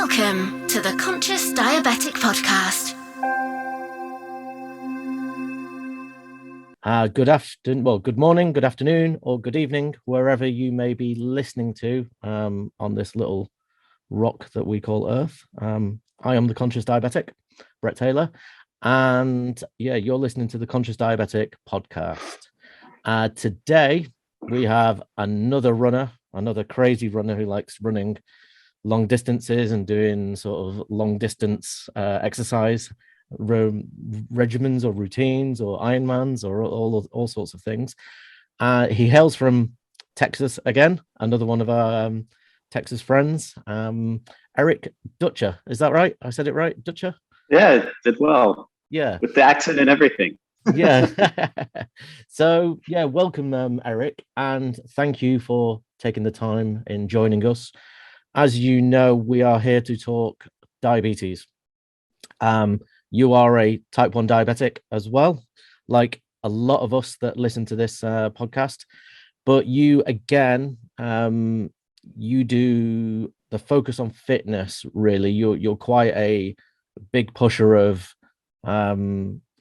Welcome to the Conscious Diabetic Podcast. Good morning, good afternoon, or good evening, wherever you may be listening to on this little rock that we call Earth. I am the Conscious Diabetic, Brett Taylor, and you're listening to the Conscious Diabetic Podcast. Today, we have another crazy runner who likes running long distances and doing sort of long distance exercise regimens or routines or Ironmans or all sorts of things. He hails from Texas again, another one of our Texas friends, Eric Dutcher. Is that right? I said it right, Dutcher? Yeah, did well. Yeah. With the accent and everything. Yeah. So, welcome, Eric, and thank you for taking the time in joining us. As you know, we are here to talk diabetes. You are a type 1 diabetic as well, like a lot of us that listen to this podcast. But you, again, you do the focus on fitness, really. You're quite a big pusher of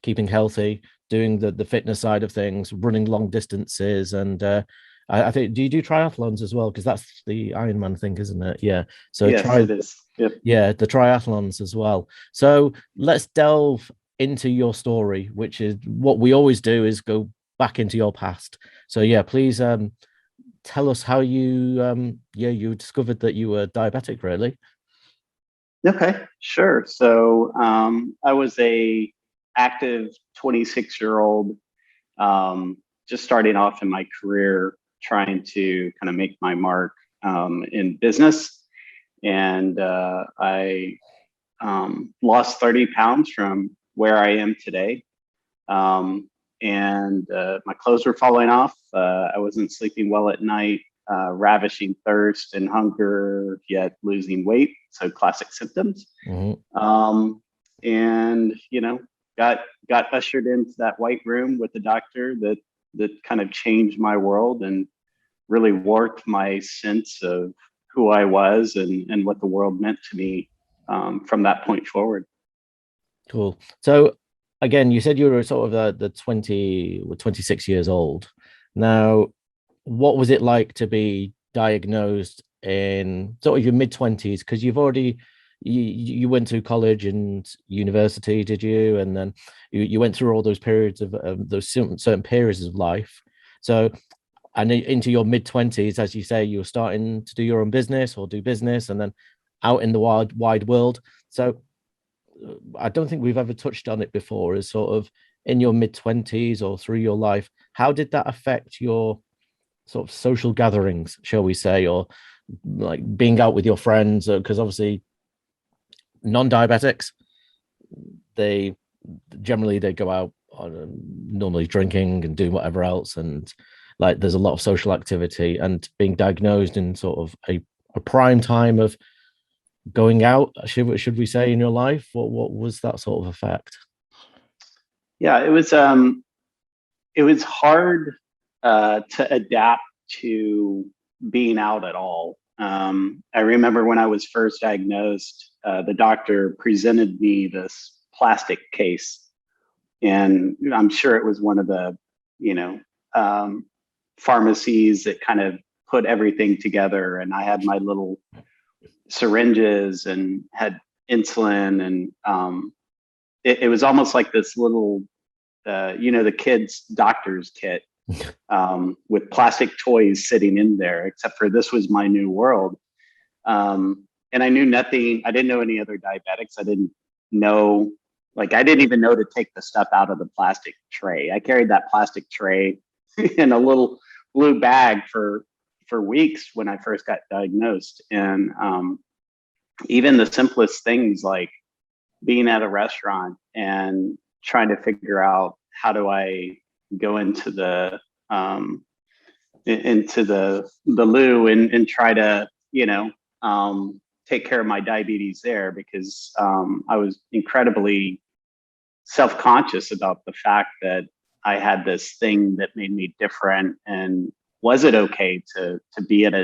keeping healthy, doing the fitness side of things, running long distances, and I think, do you do triathlons as well? Because that's the Ironman thing, isn't it? Yeah. So yes, it is. Yep. Yeah, the triathlons as well. So let's delve into your story, which is what we always do, is go back into your past. So please tell us how you you discovered that you were diabetic, really. Okay, sure. So I was a active 26-year-old, just starting off in my career, trying to kind of make my mark in business. And I lost 30 pounds from where I am today. And my clothes were falling off. I wasn't sleeping well at night, ravishing thirst and hunger, yet losing weight. So classic symptoms. Mm-hmm. And, got ushered into that white room with the doctor that kind of changed my world and really warped my sense of who I was and what the world meant to me from that point forward. Cool. So again, you said you were sort of the 26 years old. Now, what was it like to be diagnosed in sort of your mid-20s? Because you've already you went to college and university, did you? And then you went through all those periods of those certain periods of life. So, and into your mid-20s, as you say, you're starting to do your own business or do business, and then out in the wide world. So I don't think we've ever touched on it before, as sort of in your mid-20s or through your life, how did that affect your sort of social gatherings, shall we say, or like being out with your friends? Because obviously non-diabetics, they generally go out on normally drinking and doing whatever else, and like there's a lot of social activity, and being diagnosed in sort of a prime time of going out, should we say, in your life, what was that sort of effect? Yeah, it was hard to adapt to being out at all. I remember when I was first diagnosed, the doctor presented me this plastic case, and I'm sure it was one of the pharmacies that kind of put everything together, and I had my little syringes and had insulin, and it was almost like this little the kids doctor's kit with plastic toys sitting in there, except for this was my new world. And I knew nothing. I didn't know any other diabetics. I didn't even know to take the stuff out of the plastic tray. I carried that plastic tray in a little blue bag for weeks when I first got diagnosed. And even the simplest things, like being at a restaurant and trying to figure out how do I go into the loo and try to take care of my diabetes there, because I was incredibly self-conscious about the fact that I had this thing that made me different, and was it okay to be at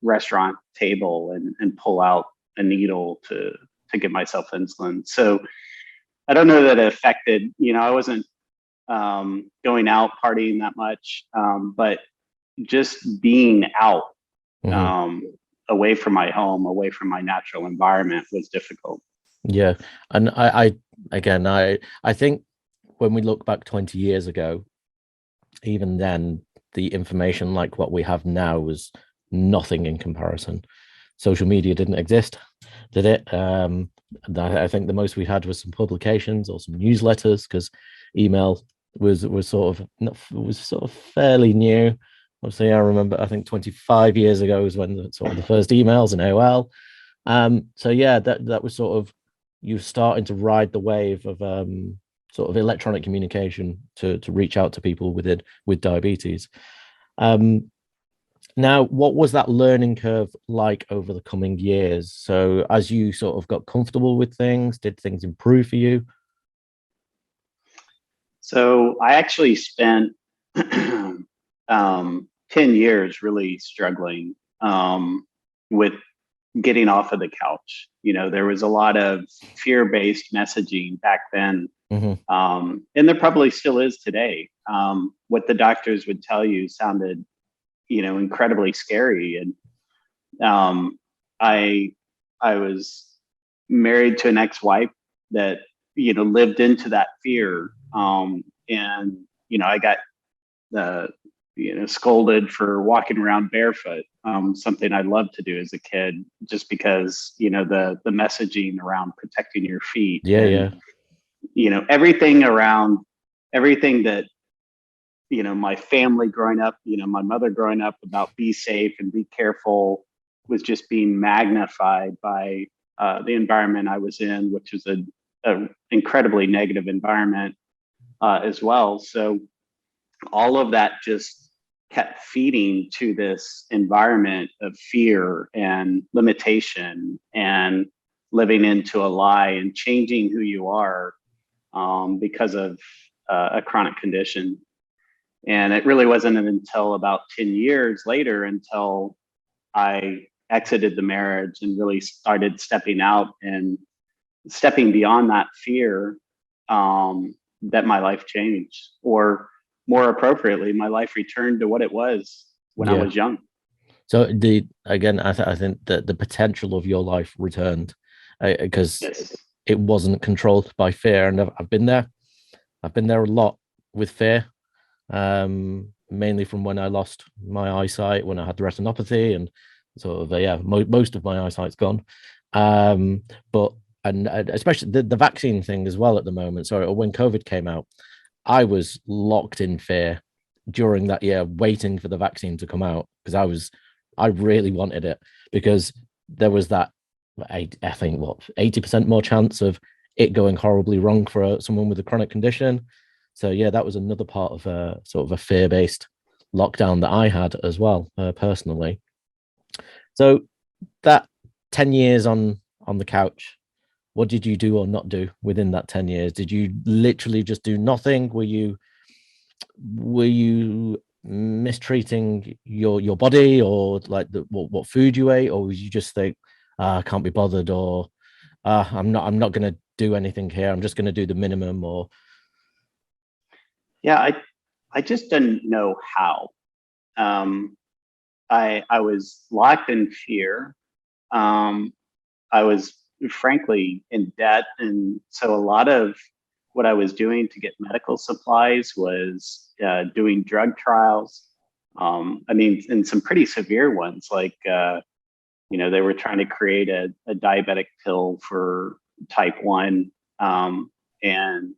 restaurant table and pull out a needle to give myself insulin. So I don't know that it affected, I wasn't going out partying that much, but just being out, away from my home, away from my natural environment was difficult. Yeah. And I think when we look back 20 years ago, even then, the information like what we have now was nothing in comparison. Social media didn't exist, did it? I think the most we had was some publications or some newsletters, because email was sort of fairly new. Obviously, I remember, I think 25 years ago was when the first emails and AOL. So yeah, that was sort of, you starting to ride the wave of sort of electronic communication to reach out to people with diabetes. Now, what was that learning curve like over the coming years? So as you sort of got comfortable with things, did things improve for you? So I actually spent 10 years really struggling with getting off of the couch. There was a lot of fear-based messaging back then. And there probably still is today. What the doctors would tell you sounded, incredibly scary. And I was married to an ex-wife that, lived into that fear. And, I got, scolded for walking around barefoot, something I loved to do as a kid, just because, the messaging around protecting your feet. Yeah. Everything that, my family growing up, my mother growing up about be safe and be careful was just being magnified by the environment I was in, which was a incredibly negative environment as well. So all of that just kept feeding to this environment of fear and limitation and living into a lie and changing who you are because of a chronic condition. And it really wasn't until about 10 years later until I exited the marriage and really started stepping out and stepping beyond that fear, that my life changed, or more appropriately, my life returned to what it was when I was young. So I think that the potential of your life returned, because it wasn't controlled by fear. And I've been there a lot with fear, mainly from when I lost my eyesight, when I had the retinopathy, and sort of most of my eyesight's gone. But especially the vaccine thing as well at the moment. So when COVID came out, I was locked in fear during that year, waiting for the vaccine to come out, because I really wanted it, because there was that, I think, 80% more chance of it going horribly wrong for someone with a chronic condition. So yeah, that was another part of a sort of a fear-based lockdown that I had as well, personally. So that 10 years on the couch, what did you do or not do within that 10 years? Did you literally just do nothing? Were you mistreating your body, or like what food you ate, or was you just think, I can't be bothered, or I'm not going to do anything here, I'm just going to do the minimum? Or I just didn't know how. I was locked in fear. I was frankly in debt, and so a lot of what I was doing to get medical supplies was doing drug trials. And some pretty severe ones, like they were trying to create a diabetic pill for type 1, and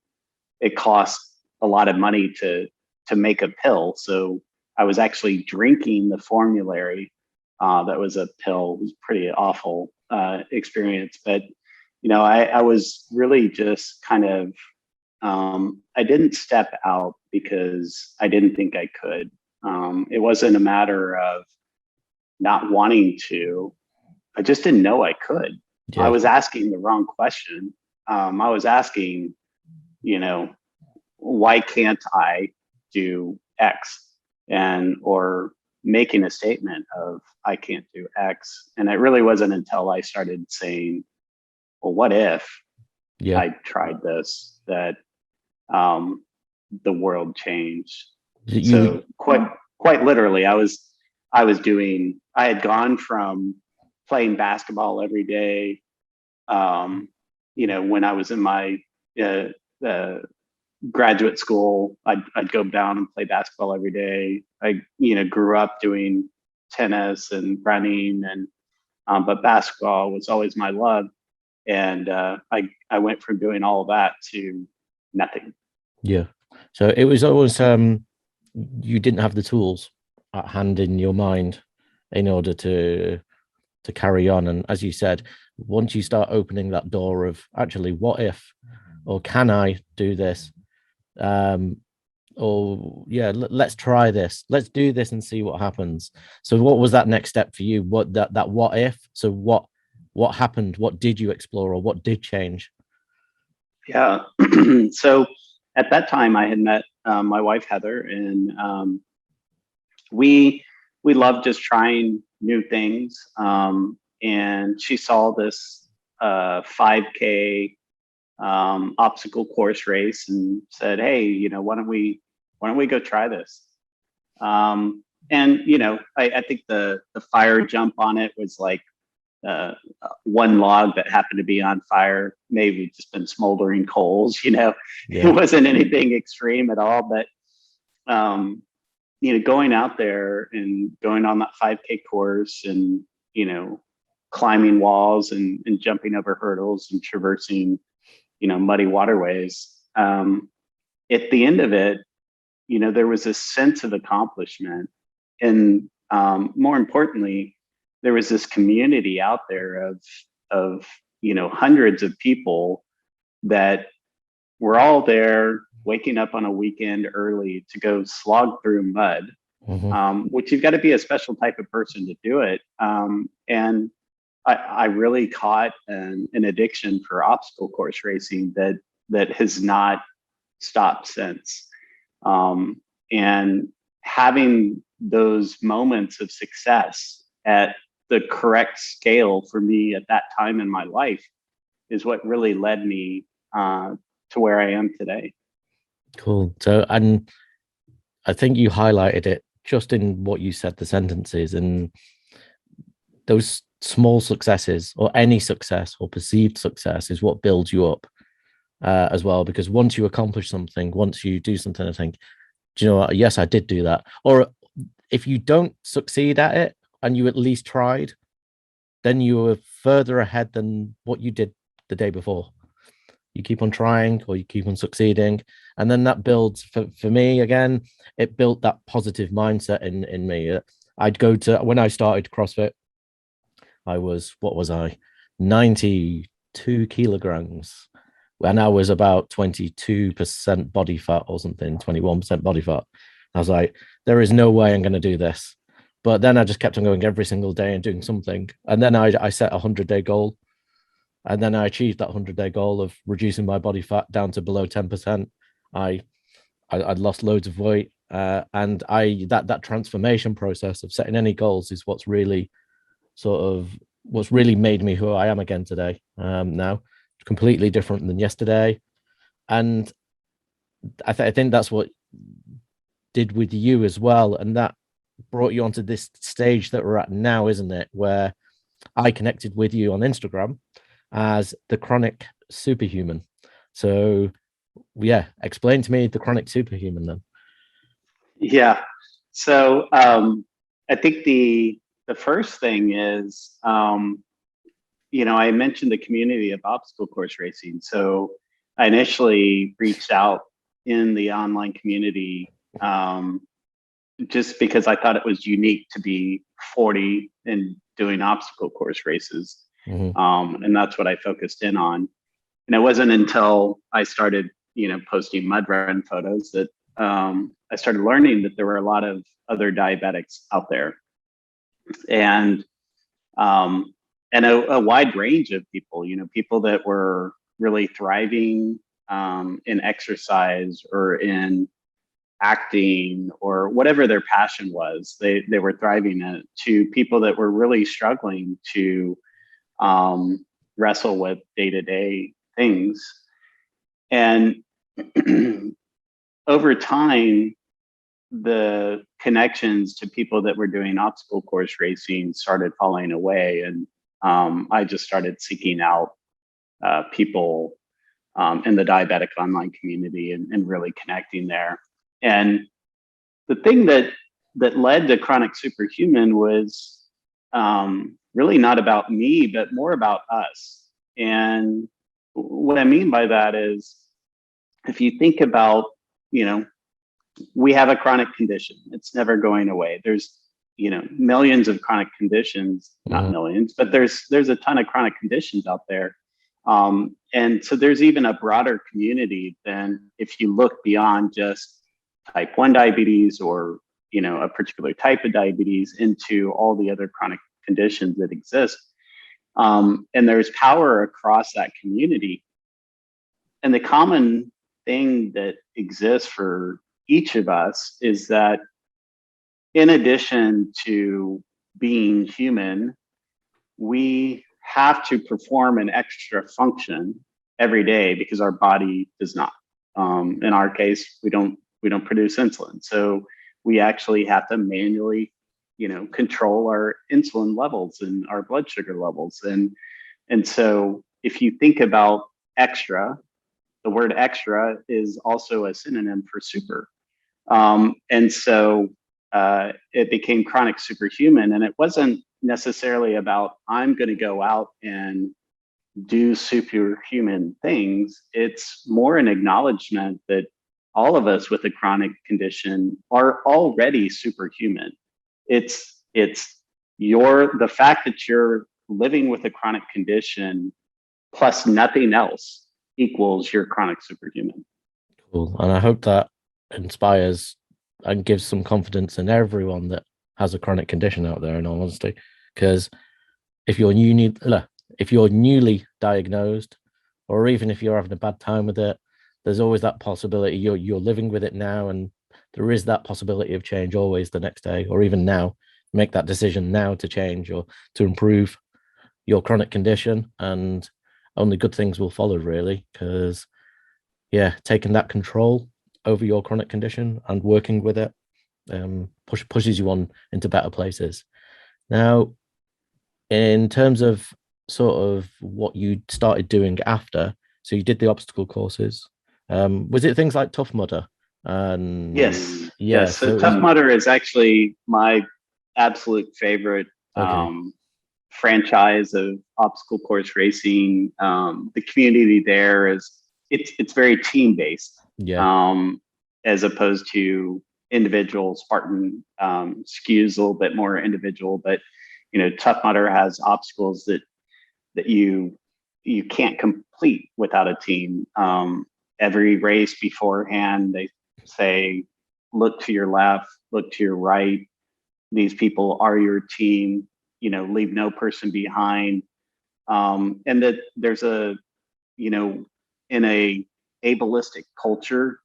it cost a lot of money to make a pill. So I was actually drinking the formulary that was a pill. It was pretty awful experience. But, I was really just kind of, I didn't step out because I didn't think I could. It wasn't a matter of not wanting to. I just didn't know I could. Yeah. I was asking the wrong question. I was asking, why can't I do X? Or making a statement of, I can't do X. And it really wasn't until I started saying, well, what if I tried this, that the world changed. So quite literally, I had gone from playing basketball every day. When I was in my graduate school, I'd go down and play basketball every day. I grew up doing tennis and running, and but basketball was always my love. And I went from doing all of that to nothing. Yeah. So it was always you didn't have the tools at hand in your mind in order to carry on. And as you said, once you start opening that door of actually, what if, or can I do this? Let's try this. Let's do this and see what happens. So what was that next step for you? What that what if? So what happened? What did you explore, or what did change? Yeah. So at that time, I had met my wife, Heather, and we loved just trying new things. And she saw this 5K obstacle course race and said, "Hey, why don't we go try this?" And I think the fire jump on it was like one log that happened to be on fire, maybe just been smoldering coals. It wasn't anything extreme at all. But going out there and going on that 5K course, and climbing walls and jumping over hurdles and traversing muddy waterways. At the end of it, there was a sense of accomplishment, and more importantly, there was this community out there of hundreds of people that were all there, waking up on a weekend early to go slog through mud, which you've got to be a special type of person to do it. And I really caught an addiction for obstacle course racing that has not stopped since. And having those moments of success at the correct scale for me at that time in my life is what really led me to where I am today. Cool. So, and I think you highlighted it just in what you said, the sentences, and those small successes, or any success or perceived success, is what builds you up as well. Because once you accomplish something, once you do something, I think, do you know what? Yes, I did do that. Or if you don't succeed at it and you at least tried, then you were further ahead than what you did the day before. You keep on trying, or you keep on succeeding, and then that builds. For me, again, it built that positive mindset in me. I'd go to, when I started CrossFit, I was, 92 kilograms, and I was about 22% body fat or something, 21% body fat. I was like, there is no way I'm going to do this. But then I just kept on going every single day and doing something. And then I set a 100-day goal. And then I achieved that 100-day goal of reducing my body fat down to below 10%. I'd lost loads of weight. And that transformation process of setting any goals is what's really made me who I am again today. Now, completely different than yesterday. And I think that's what did with you as well. And that brought you onto this stage that we're at now, isn't it? Where I connected with you on Instagram as the Chronic Superhuman. So yeah, explain to me the Chronic Superhuman then. Yeah. So I think the first thing is, I mentioned the community of obstacle course racing. So I initially reached out in the online community just because I thought it was unique to be 40 and doing obstacle course races. And that's what I focused in on. And it wasn't until I started, posting mud run photos that I started learning that there were a lot of other diabetics out there, and a wide range of people, people that were really thriving in exercise or in acting or whatever their passion was, they were thriving in it, to people that were really struggling to wrestle with day-to-day things. And over time, the connections to people that were doing obstacle course racing started falling away. And I just started seeking out people in the diabetic online community and really connecting there. And the thing that led to Chronic Superhuman was really not about me, but more about us. And what I mean by that is, if you think about, we have a chronic condition. It's never going away. There's, millions of chronic conditions, not millions, but there's a ton of chronic conditions out there. And so there's even a broader community than if you look beyond just type 1 diabetes or, a particular type of diabetes into all the other chronic conditions that exist. And there's power across that community. And the common thing that exists for each of us is that, in addition to being human, we have to perform an extra function every day because our body does not. In our case, we don't produce insulin, so we actually have to manually, control our insulin levels and our blood sugar levels, and so if you think about extra, the word extra is also a synonym for super, and so it became Chronic Superhuman, and it wasn't necessarily about I'm going to go out and do superhuman things. It's more an acknowledgement that all of us with a chronic condition are already superhuman. It's the fact that you're living with a chronic condition plus nothing else equals your chronic superhuman. Cool. And I hope that inspires and gives some confidence in everyone that has a chronic condition out there, in all honesty. Because if you're newly diagnosed, or even if you're having a bad time with it, there's always that possibility you're living with it now, and there is that possibility of change always the next day, or even now. Make that decision now to change or to improve your chronic condition, and only good things will follow, really. Because taking that control over your chronic condition and working with it pushes you on into better places. Now, in terms of sort of what you started doing after, so you did the obstacle courses. Was it things like Tough Mudder? Yes. Yeah. Yes. So Tough Mudder is actually my absolute favorite franchise of obstacle course racing. The community there it's very team based. Yeah. As opposed to individual. Spartan skews a little bit more individual, but Tough Mudder has obstacles that you can't complete without a team. Every race beforehand, they say, look to your left, look to your right. These people are your team, leave no person behind. And that there's in a ableistic culture,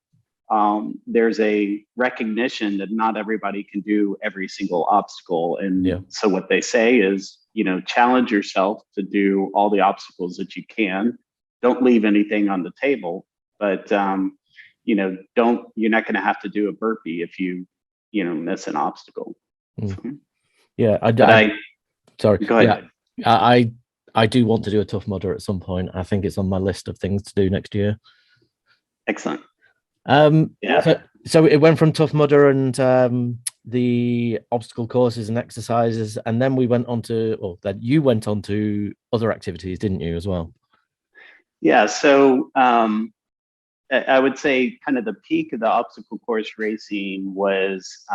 there's a recognition that not everybody can do every single obstacle. And so what they say is, challenge yourself to do all the obstacles that you can. Don't leave anything on the table, but, you're not going to have to do a burpee if you miss an obstacle. Yeah. Sorry. Go ahead. Yeah, I do want to do a Tough Mudder at some point. I think it's on my list of things to do next year. Excellent. So it went from Tough Mudder and the obstacle courses and exercises, and then we went on to, you went on to other activities, didn't you, as well? Yeah. So I would say kind of the peak of the obstacle course racing was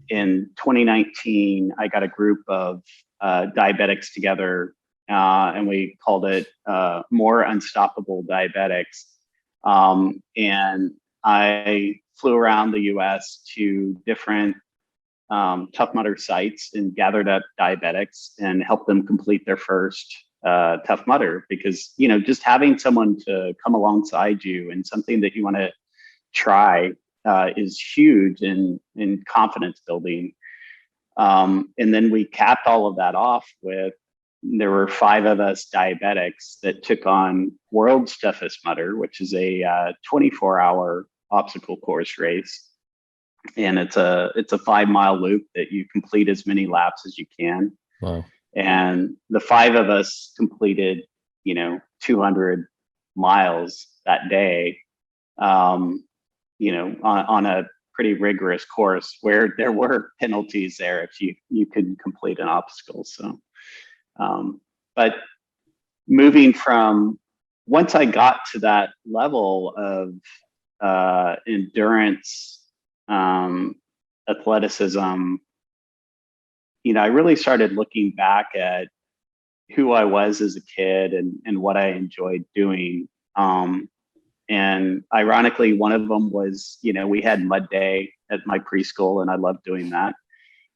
in 2019. I got a group of diabetics together, and we called it More Unstoppable Diabetics. And I flew around the US to different Tough Mudder sites and gathered up diabetics and helped them complete their first Tough Mudder, because, just having someone to come alongside you and something that you want to try is huge in confidence building. And then we capped all of that off with, there were 5 of us diabetics that took on World's Toughest Mudder, which is a 24-hour obstacle course race. And it's a 5-mile loop that you complete as many laps as you can. Wow. And the 5 of us completed, 200 miles that day, on a pretty rigorous course where there were penalties there if you couldn't complete an obstacle. So, but moving from, once I got to that level of endurance, athleticism, I really started looking back at who I was as a kid and what I enjoyed doing. And ironically, one of them was, we had mud day at my preschool, and I loved doing that.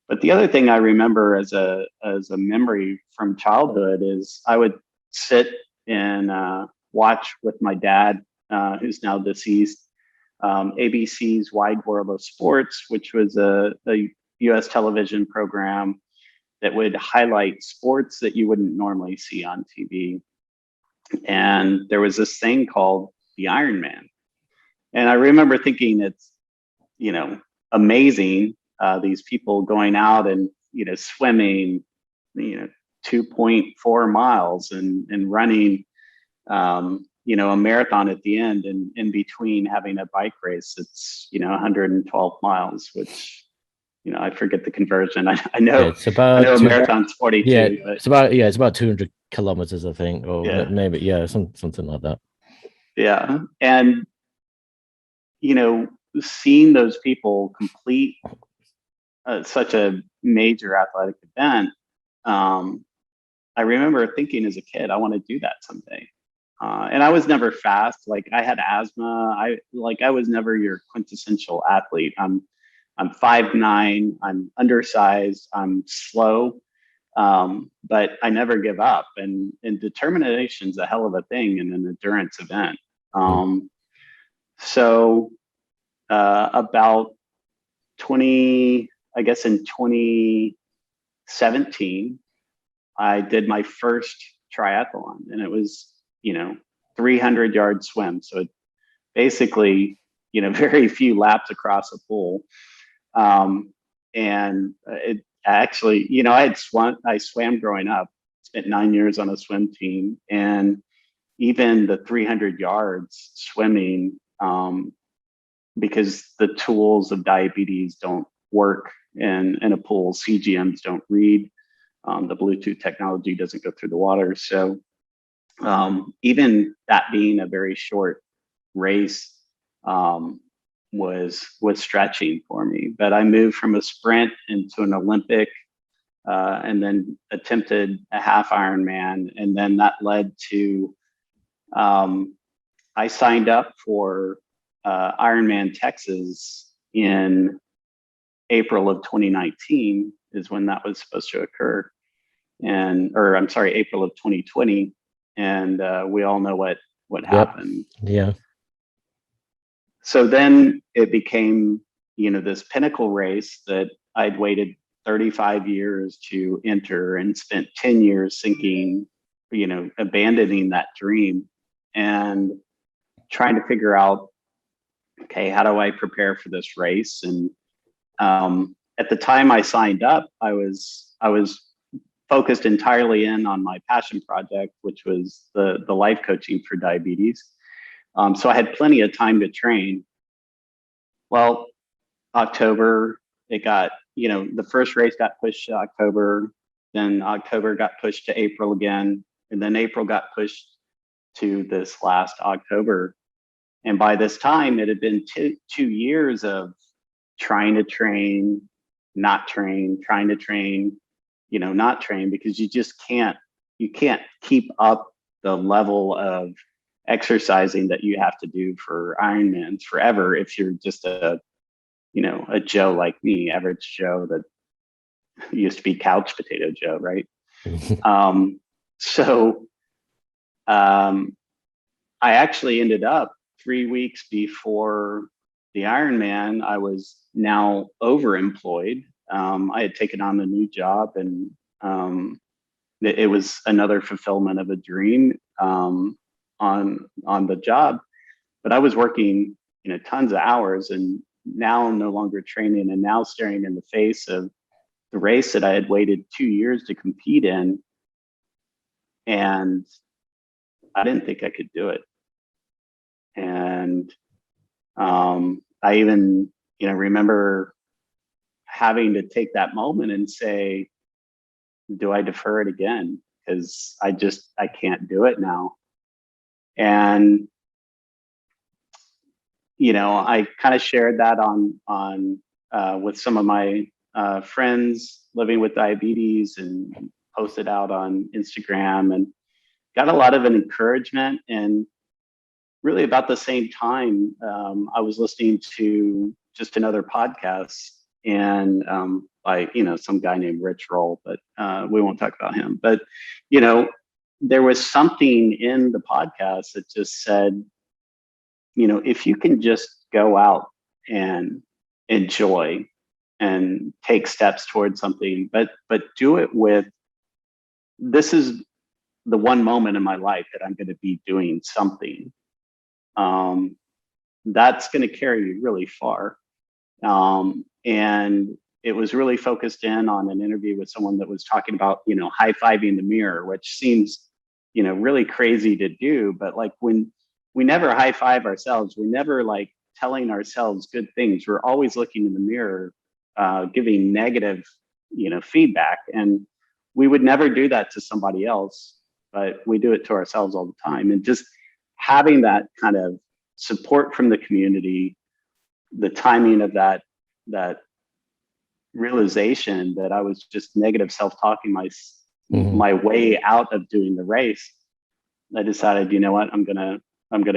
But the other thing I remember as a memory from childhood is I would sit and watch with my dad, who's now deceased, ABC's Wide World of Sports, which was a U.S. television program that would highlight sports that you wouldn't normally see on TV. And there was this thing called the Ironman. And I remember thinking it's, amazing, these people going out and, swimming, 2.4 miles and running, a marathon at the end, and in between having a bike race, it's, 112 miles, which, I forget the conversion. I know, it's about, I know a marathon's 42. Yeah, but it's about 200 kilometers, I think, or maybe, something like that. Yeah. And, seeing those people complete such a major athletic event, I remember thinking as a kid, I want to do that someday. And I was never fast. Like, I had asthma. I was never your quintessential athlete. I'm 5'9", I'm undersized, I'm slow, but I never give up. And determination's a hell of a thing in an endurance event. So about 20, I guess in 2017, I did my first triathlon, and it was, 300-yard swim. So it basically, very few laps across a pool. And it actually, I swam growing up, spent 9 years on a swim team, and even the 300 yards swimming, because the tools of diabetes don't work in a pool, CGMs don't read, the Bluetooth technology doesn't go through the water. So even that being a very short race, was stretching for me. But I moved from a sprint into an Olympic, and then attempted a half Ironman, and then that led to I signed up for Ironman Texas in April of 2019 is when that was supposed to occur, April of 2020, and we all know what happened. Yeah. So then it became, this pinnacle race that I'd waited 35 years to enter and spent 10 years thinking, abandoning that dream and trying to figure out, okay, how do I prepare for this race? And at the time I signed up, I was focused entirely in on my passion project, which was the life coaching for diabetes. So I had plenty of time to train. Well, October, it got, the first race got pushed to October, then October got pushed to April again, and then April got pushed to this last October. And by this time, it had been 2 years of trying to train, not train, trying to train, not train, because you can't keep up the level of exercising that you have to do for Ironmans forever if you're just a Joe like me, average Joe that used to be couch potato Joe, right? So I actually ended up 3 weeks before the Ironman, I was now overemployed. I had taken on a new job, and it was another fulfillment of a dream on the job. But I was working, tons of hours, and now I'm no longer training, and now staring in the face of the race that I had waited 2 years to compete in, and I didn't think I could do it. And I even, remember having to take that moment and say, do I defer it again? Because I can't do it now. And, I kind of shared that on with some of my friends living with diabetes, and posted out on Instagram, and got a lot of an encouragement. And really about the same time, I was listening to just another podcast, and by some guy named Rich Roll, but we won't talk about him. But there was something in the podcast that just said, if you can just go out and enjoy and take steps towards something, but do it with, this is the one moment in my life that I'm going to be doing something. That's going to carry you really far. And it was really focused in on an interview with someone that was talking about, high-fiving the mirror, which seems, really crazy to do. But like, when we never high-five ourselves, we never like telling ourselves good things. We're always looking in the mirror, giving negative, feedback. And we would never do that to somebody else, but we do it to ourselves all the time. And just having that kind of support from the community, the timing of that realization that I was just negative self-talking my way out of doing the race, I decided, you know what, I'm gonna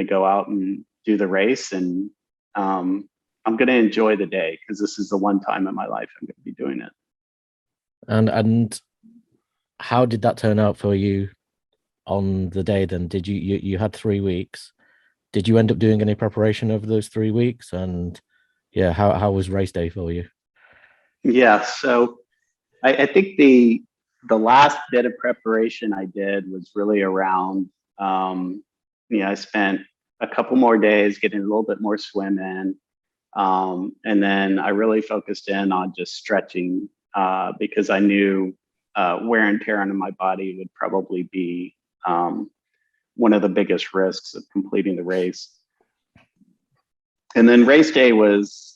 go out and do the race, and I'm gonna enjoy the day, because this is the one time in my life I'm gonna be doing it. And how did that turn out for you on the day then? Did you had 3 weeks? Did you end up doing any preparation over those 3 weeks? And yeah, how was race day for you? Yeah, so I think the last bit of preparation I did was really around, I spent a couple more days getting a little bit more swim in. And then I really focused in on just stretching, because I knew wear and tear on my body would probably be one of the biggest risks of completing the race. And then race day was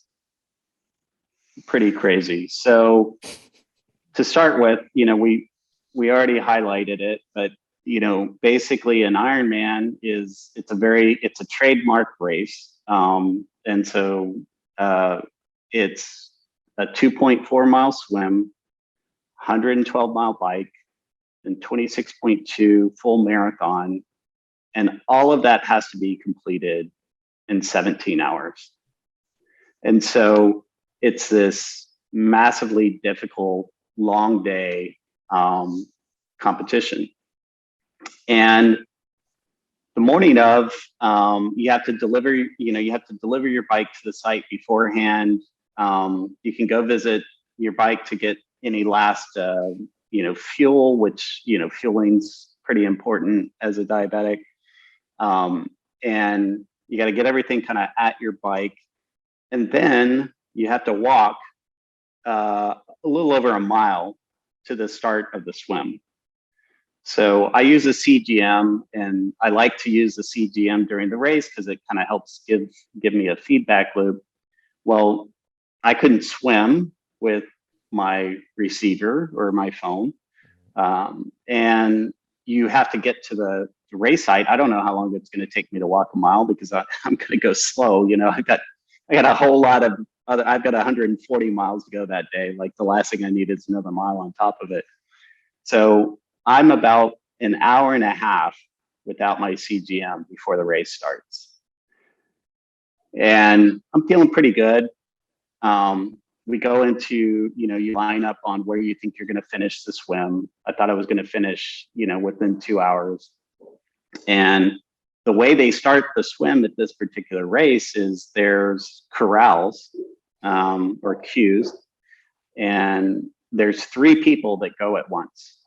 pretty crazy. So to start with, we already highlighted it, but basically an Ironman it's a trademark race. And so it's a 2.4 mile swim, 112 mile bike, and 26.2 full marathon. And all of that has to be completed in 17 hours. And so it's this massively difficult, long day competition. And the morning of, you have to deliver your bike to the site beforehand. You can go visit your bike to get any last, fuel, which, fueling's pretty important as a diabetic. And you got to get everything kind of at your bike. And then you have to walk a little over a mile to the start of the swim. So I use a CGM, and I like to use the CGM during the race because it kind of helps give me a feedback loop. Well, I couldn't swim with my receiver or my phone. And you have to get to the race site. I don't know how long it's going to take me to walk a mile, because I'm going to go slow. I got a whole lot of I've got 140 miles to go that day. Like, the last thing I need is another mile on top of it. So I'm about an hour and a half without my CGM before the race starts. And I'm feeling pretty good. We go into, you line up on where you think you're going to finish the swim. I thought I was going to finish, within 2 hours. And the way they start the swim at this particular race is there's corrals or queues, and there's 3 people that go at once.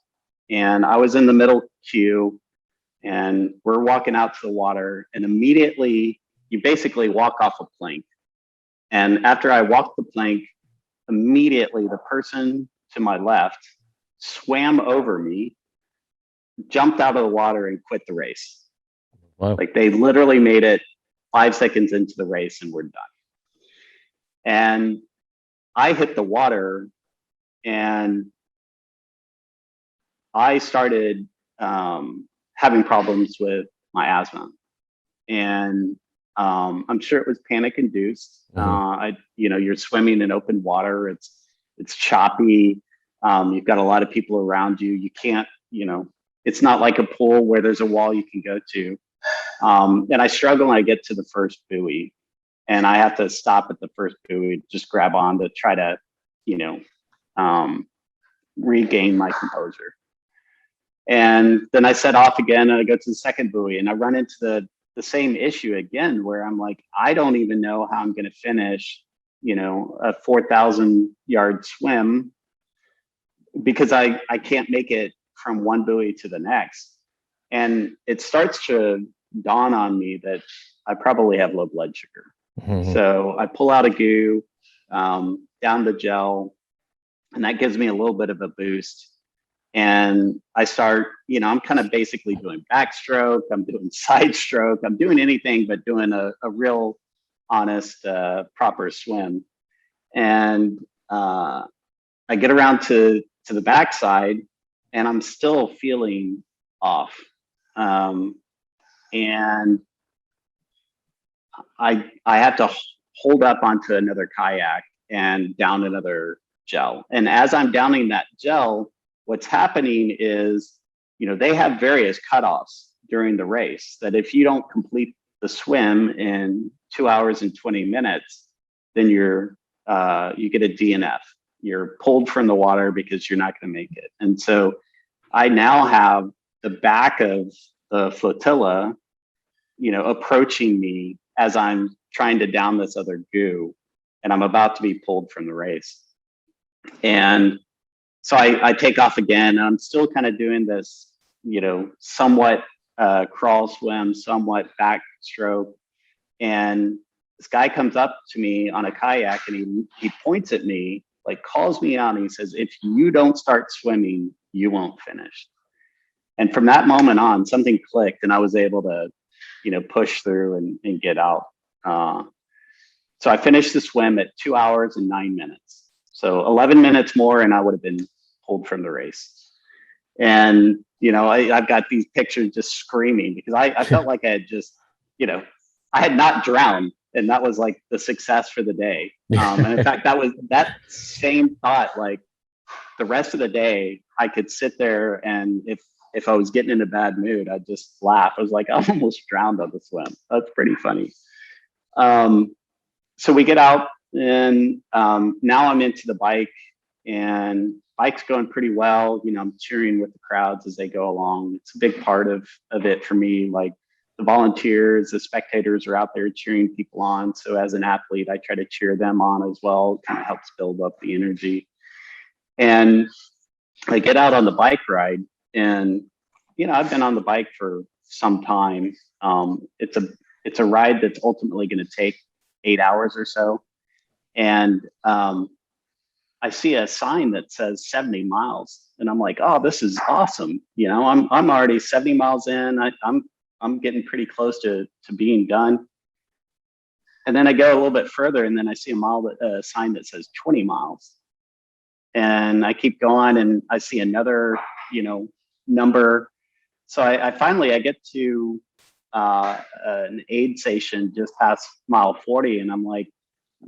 And I was in the middle queue, and we're walking out to the water, and immediately you basically walk off a plank. And after I walked the plank, immediately the person to my left swam over me, jumped out of the water, and quit the race. Wow. Like they literally made it 5 seconds into the race and we're done. And I hit the water, and I started having problems with my asthma. And I'm sure it was panic induced. You're swimming in open water. It's choppy. You've got a lot of people around you. You can't, it's not like a pool where there's a wall you can go to. And I struggle when I get to the first buoy, and I have to stop at the first buoy, just grab on to try to, regain my composure. And then I set off again, and I go to the second buoy, and I run into the same issue again, where I'm like, I don't even know how I'm going to finish, a 4,000 yard swim, because I can't make it from one buoy to the next. And it starts to dawn on me that I probably have low blood sugar. So I pull out a goo, down the gel, and that gives me a little bit of a boost. And I start, I'm kind of basically doing backstroke, I'm doing side stroke, I'm doing anything but doing a real honest, proper swim. And I get around to the backside, and I'm still feeling off. And I have to hold up onto another kayak and down another gel. And as I'm downing that gel, what's happening is, they have various cutoffs during the race that if you don't complete the swim in 2 hours and 20 minutes, then you get a DNF. You're pulled from the water because you're not going to make it. And so I now have the back of the flotilla, approaching me as I'm trying to down this other goo, and I'm about to be pulled from the race. And so I take off again, and I'm still kind of doing this, somewhat crawl swim, somewhat backstroke. And this guy comes up to me on a kayak, and he points at me, like calls me out, and he says, if you don't start swimming, you won't finish. And from that moment on, something clicked, and I was able to, push through and get out. So I finished the swim at 2 hours and 9 minutes. So 11 minutes more, and I would have been pulled from the race. And, I've got these pictures just screaming, because I felt like I had just, I had not drowned. And that was like the success for the day. And in fact, that was that same thought, like the rest of the day, I could sit there, and if I was getting in a bad mood, I'd just laugh. I was like, I almost drowned on the swim. That's pretty funny. So we get out, and now I'm into the bike, and bike's going pretty well. I'm cheering with the crowds as they go along. It's a big part of it for me. Like the volunteers, the spectators are out there cheering people on. So as an athlete, I try to cheer them on as well. It kind of helps build up the energy. And I get out on the bike ride, and I've been on the bike for some time. It's a ride that's ultimately going to take 8 hours or so. And I see a sign that says 70 miles, and I'm like, oh, this is awesome. I'm already 70 miles in. I'm getting pretty close to being done. And then I go a little bit further, and then I see a sign that says 20 miles. And I keep going, and I see another, number. So I finally get to an aid station just past mile 40, and I'm like,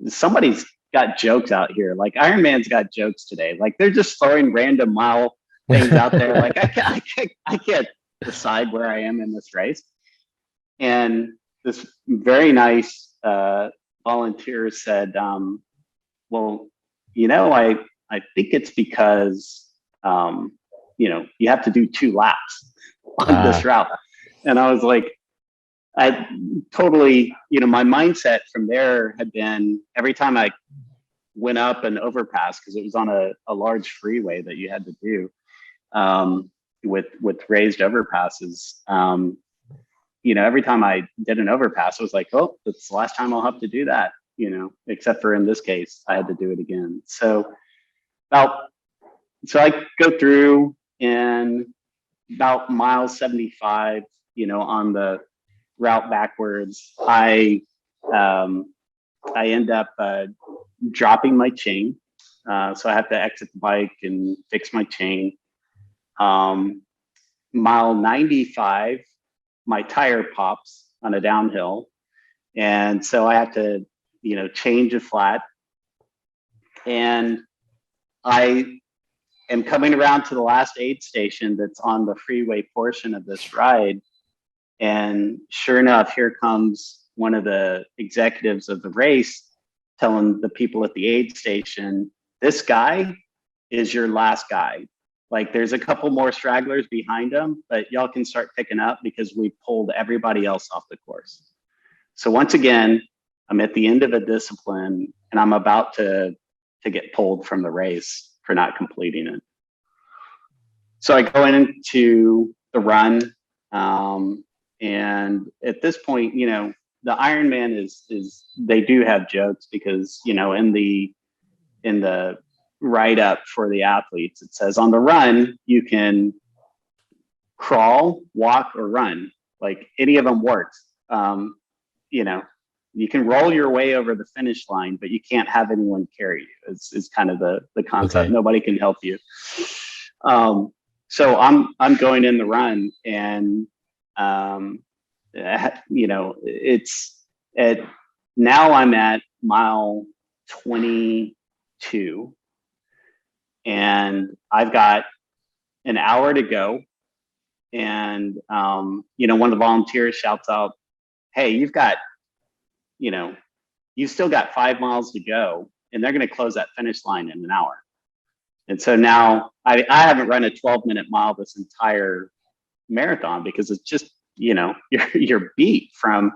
somebody's got jokes out here. Like Ironman's got jokes today. Like they're just throwing random mile things out there. Like I can't decide where I am in this race. And this very nice volunteer said, well, I think it's because, you have to do 2 laps on this route. And I was like, I totally, my mindset from there had been every time I went up an overpass, because it was on a large freeway that you had to do with raised overpasses. Every time I did an overpass, I was like, oh, that's the last time I'll have to do that, except for in this case, I had to do it again. So I go through in about mile 75, on the route backwards. I end up dropping my chain. So I have to exit the bike and fix my chain. Mile 95, my tire pops on a downhill. And so I have to, change a flat. And I am coming around to the last aid station that's on the freeway portion of this ride. And sure enough, here comes one of the executives of the race telling the people at the aid station, this guy is your last guy. Like, there's a couple more stragglers behind him, but y'all can start picking up because we pulled everybody else off the course. So once again, I'm at the end of a discipline and I'm about to get pulled from the race for not completing it. So I go into the run. And at this point, the Ironman is they do have jokes because, in the write up for the athletes, it says on the run, you can crawl, walk, or run. Like, any of them works. You can roll your way over the finish line, but you can't have anyone carry you. Is kind of the concept. Okay. Nobody can help you. So I'm going in the run, and it's now I'm at mile 22, and I've got an hour to go. And one of the volunteers shouts out, "Hey, you've still got 5 miles to go, and they're going to close that finish line in an hour." And so now I haven't run a 12-minute mile this entire marathon because it's just, you're beat from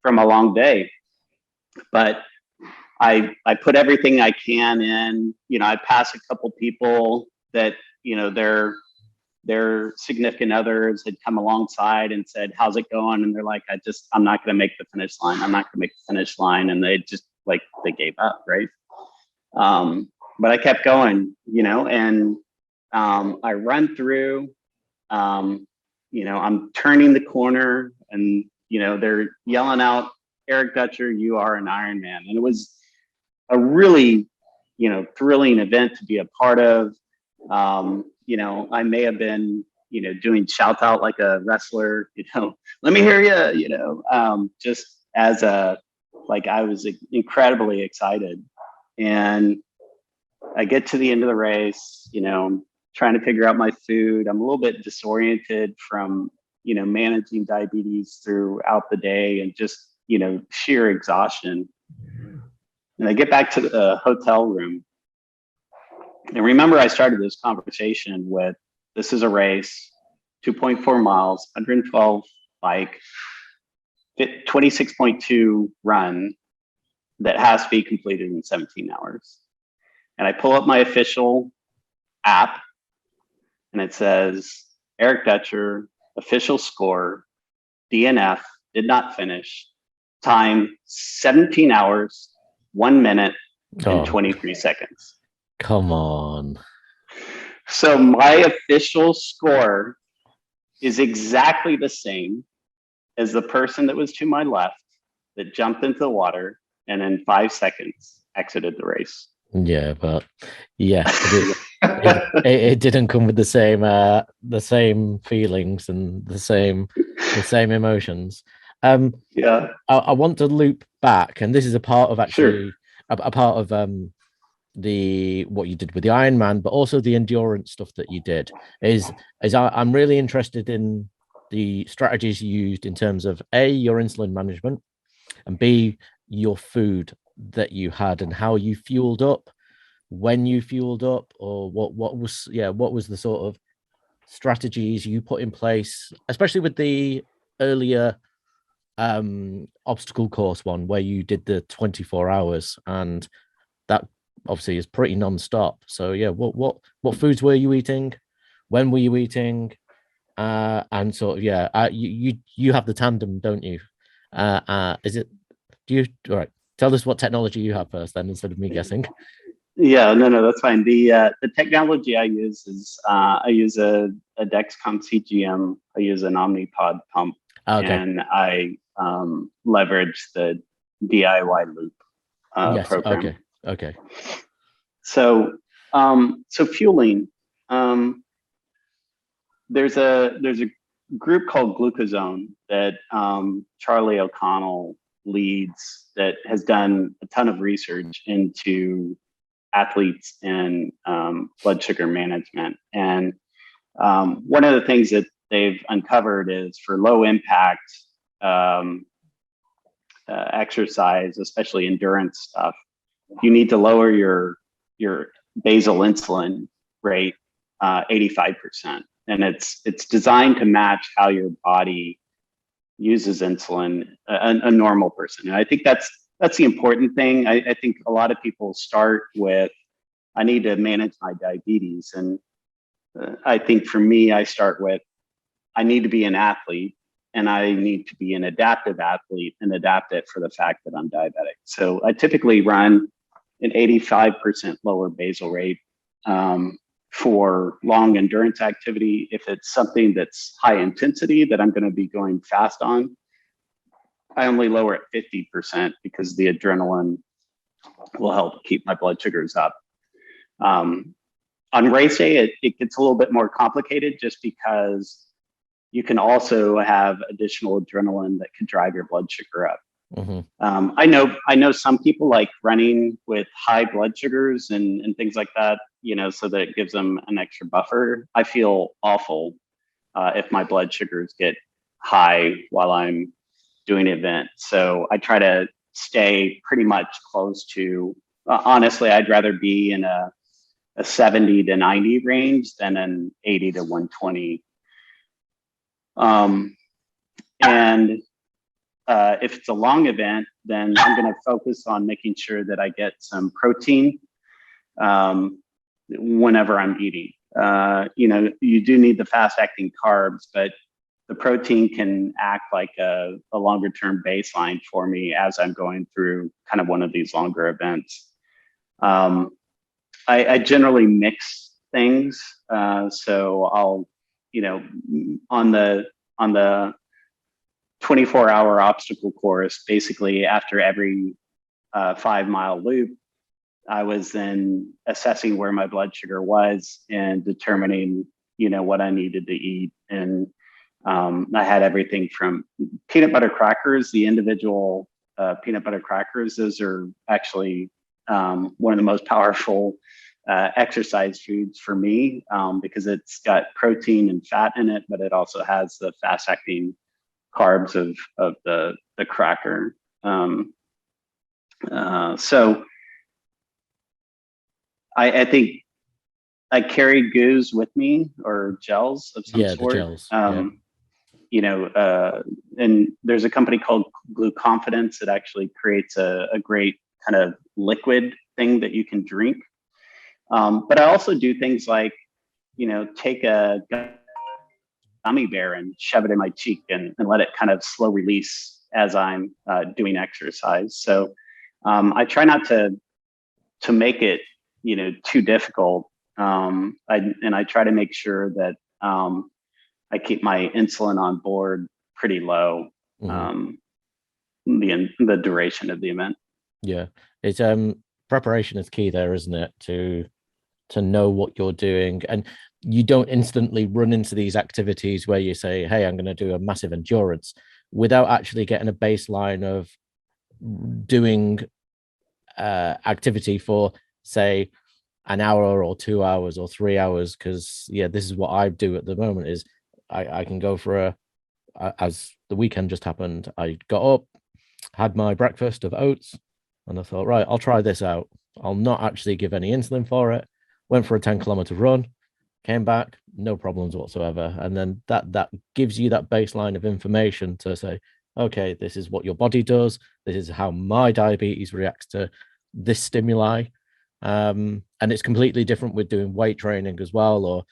a long day. But I put everything I can in. I pass a couple people that, their significant others had come alongside and said, "How's it going?" And they're like, I'm not going to make the finish line. I'm not going to make the finish line. And they just they gave up. Right. But I kept going, and I run through, I'm turning the corner, and, they're yelling out, "Eric Dutcher, you are an Ironman." And it was a really, thrilling event to be a part of. I may have been, doing shout out like a wrestler, "Let me hear you," just as I was incredibly excited. And I get to the end of the race, trying to figure out my food. I'm a little bit disoriented from, managing diabetes throughout the day and just, sheer exhaustion. And I get back to the hotel room. And remember, I started this conversation with, this is a race, 2.4 miles, 112 bike, 26.2 run that has to be completed in 17 hours. And I pull up my official app, and it says, "Eric Dutcher, official score, DNF, did not finish, time 17 hours, 1 minute, and 23 seconds. Come on. So my official score is exactly the same as the person that was to my left that jumped into the water and in 5 seconds exited the race. Yeah, but it didn't come with the same feelings and the same emotions. I want to loop back, and this is a part of actually a part of what you did with the Ironman, but also the endurance stuff that you did. I'm really interested in the strategies you used in terms of A, your insulin management, and B, your food that you had and how you fueled up, when you fueled up, or what was the sort of strategies you put in place, especially with the earlier obstacle course one where you did the 24 hours, and that obviously is pretty non-stop. So yeah, what foods were you eating? When were you eating? And sort of, yeah, you have the tandem, don't you? Is it, do you, all right, tell us what technology you have first then, instead of me guessing. Yeah, no, that's fine. The technology I use is I use a Dexcom CGM. I use an Omnipod pump, Okay. and I leverage the DIY loop Yes. program. Okay. So so fueling. There's a group called Glucozone that Charlie O'Connell leads, that has done a ton of research into athletes and blood sugar management. And one of the things that they've uncovered is, for low impact exercise, especially endurance stuff, you need to lower your basal insulin rate 85%. And it's designed to match how your body uses insulin, a normal person. And I think that's the important thing. I think a lot of people start with, I need to manage my diabetes. And I think for me, I start with, I need to be an athlete, and I need to be an adaptive athlete and adapt it for the fact that I'm diabetic. So I typically run an 85% lower basal rate for long endurance activity. If it's something that's high intensity that I'm going to be going fast on, I only lower it 50%, because the adrenaline will help keep my blood sugars up. On race day, it gets a little bit more complicated, just because you can also have additional adrenaline that can drive your blood sugar up. Mm-hmm. I know some people like running with high blood sugars and things like that, so that it gives them an extra buffer. I feel awful if my blood sugars get high while I'm doing an event. So I try to stay pretty much close to, honestly, I'd rather be in a 70 to 90 range than an 80 to 120. And if it's a long event, then I'm going to focus on making sure that I get some protein whenever I'm eating. You do need the fast acting carbs, but the protein can act like a longer term baseline for me as I'm going through kind of one of these longer events. I generally mix things. So I'll, on the 24-hour obstacle course, basically after every 5-mile loop, I was then assessing where my blood sugar was and determining, what I needed to eat. And I had everything from peanut butter crackers, the individual peanut butter crackers. Those are actually one of the most powerful exercise foods for me, because it's got protein and fat in it, but it also has the fast acting carbs of the cracker. So I think I carry goos with me, or gels of some sort. The gels. And there's a company called Glue Confidence that actually creates a great kind of liquid thing that you can drink. But I also do things like, take a gummy bear and shove it in my cheek and let it kind of slow release as I'm doing exercise. So I try not to make it, too difficult. I try to make sure that I keep my insulin on board pretty low, the duration of the event. Yeah, it's preparation is key there, isn't it? To know what you're doing, and you don't instantly run into these activities where you say, hey, I'm going to do a massive endurance, without actually getting a baseline of doing activity for, say, an hour or 2 hours or 3 hours. Because this is what I do at the moment, is I can go for as the weekend just happened, I got up, had my breakfast of oats, and I thought, right, I'll try this out. I'll not actually give any insulin for it. Went for a 10-kilometer run, came back, no problems whatsoever. And then that gives you that baseline of information to say, okay, this is what your body does. This is how my diabetes reacts to this stimuli. And it's completely different with doing weight training as well, or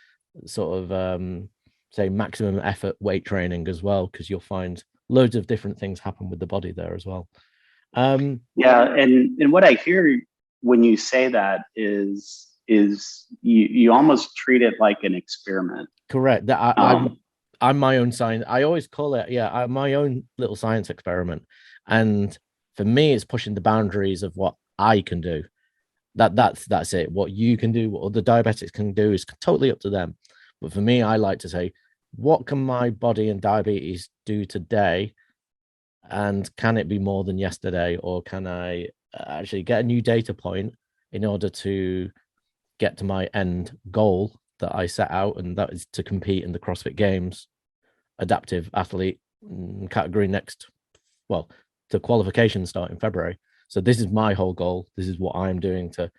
sort of say maximum effort weight training as well, because you'll find loads of different things happen with the body there as well. Yeah, and what I hear when you say that is you almost treat it like an experiment. Correct. That I'm my own science. I always call it, I'm my own little science experiment. And for me, it's pushing the boundaries of what I can do. That's it. What you can do, what other diabetics can do is totally up to them. But for me, I like to say, what can my body and diabetes do today? And can it be more than yesterday? Or can I actually get a new data point in order to get to my end goal that I set out? And that is to compete in the CrossFit Games adaptive athlete category next, well, the qualifications start in February. So this is my whole goal. This is what I'm doing to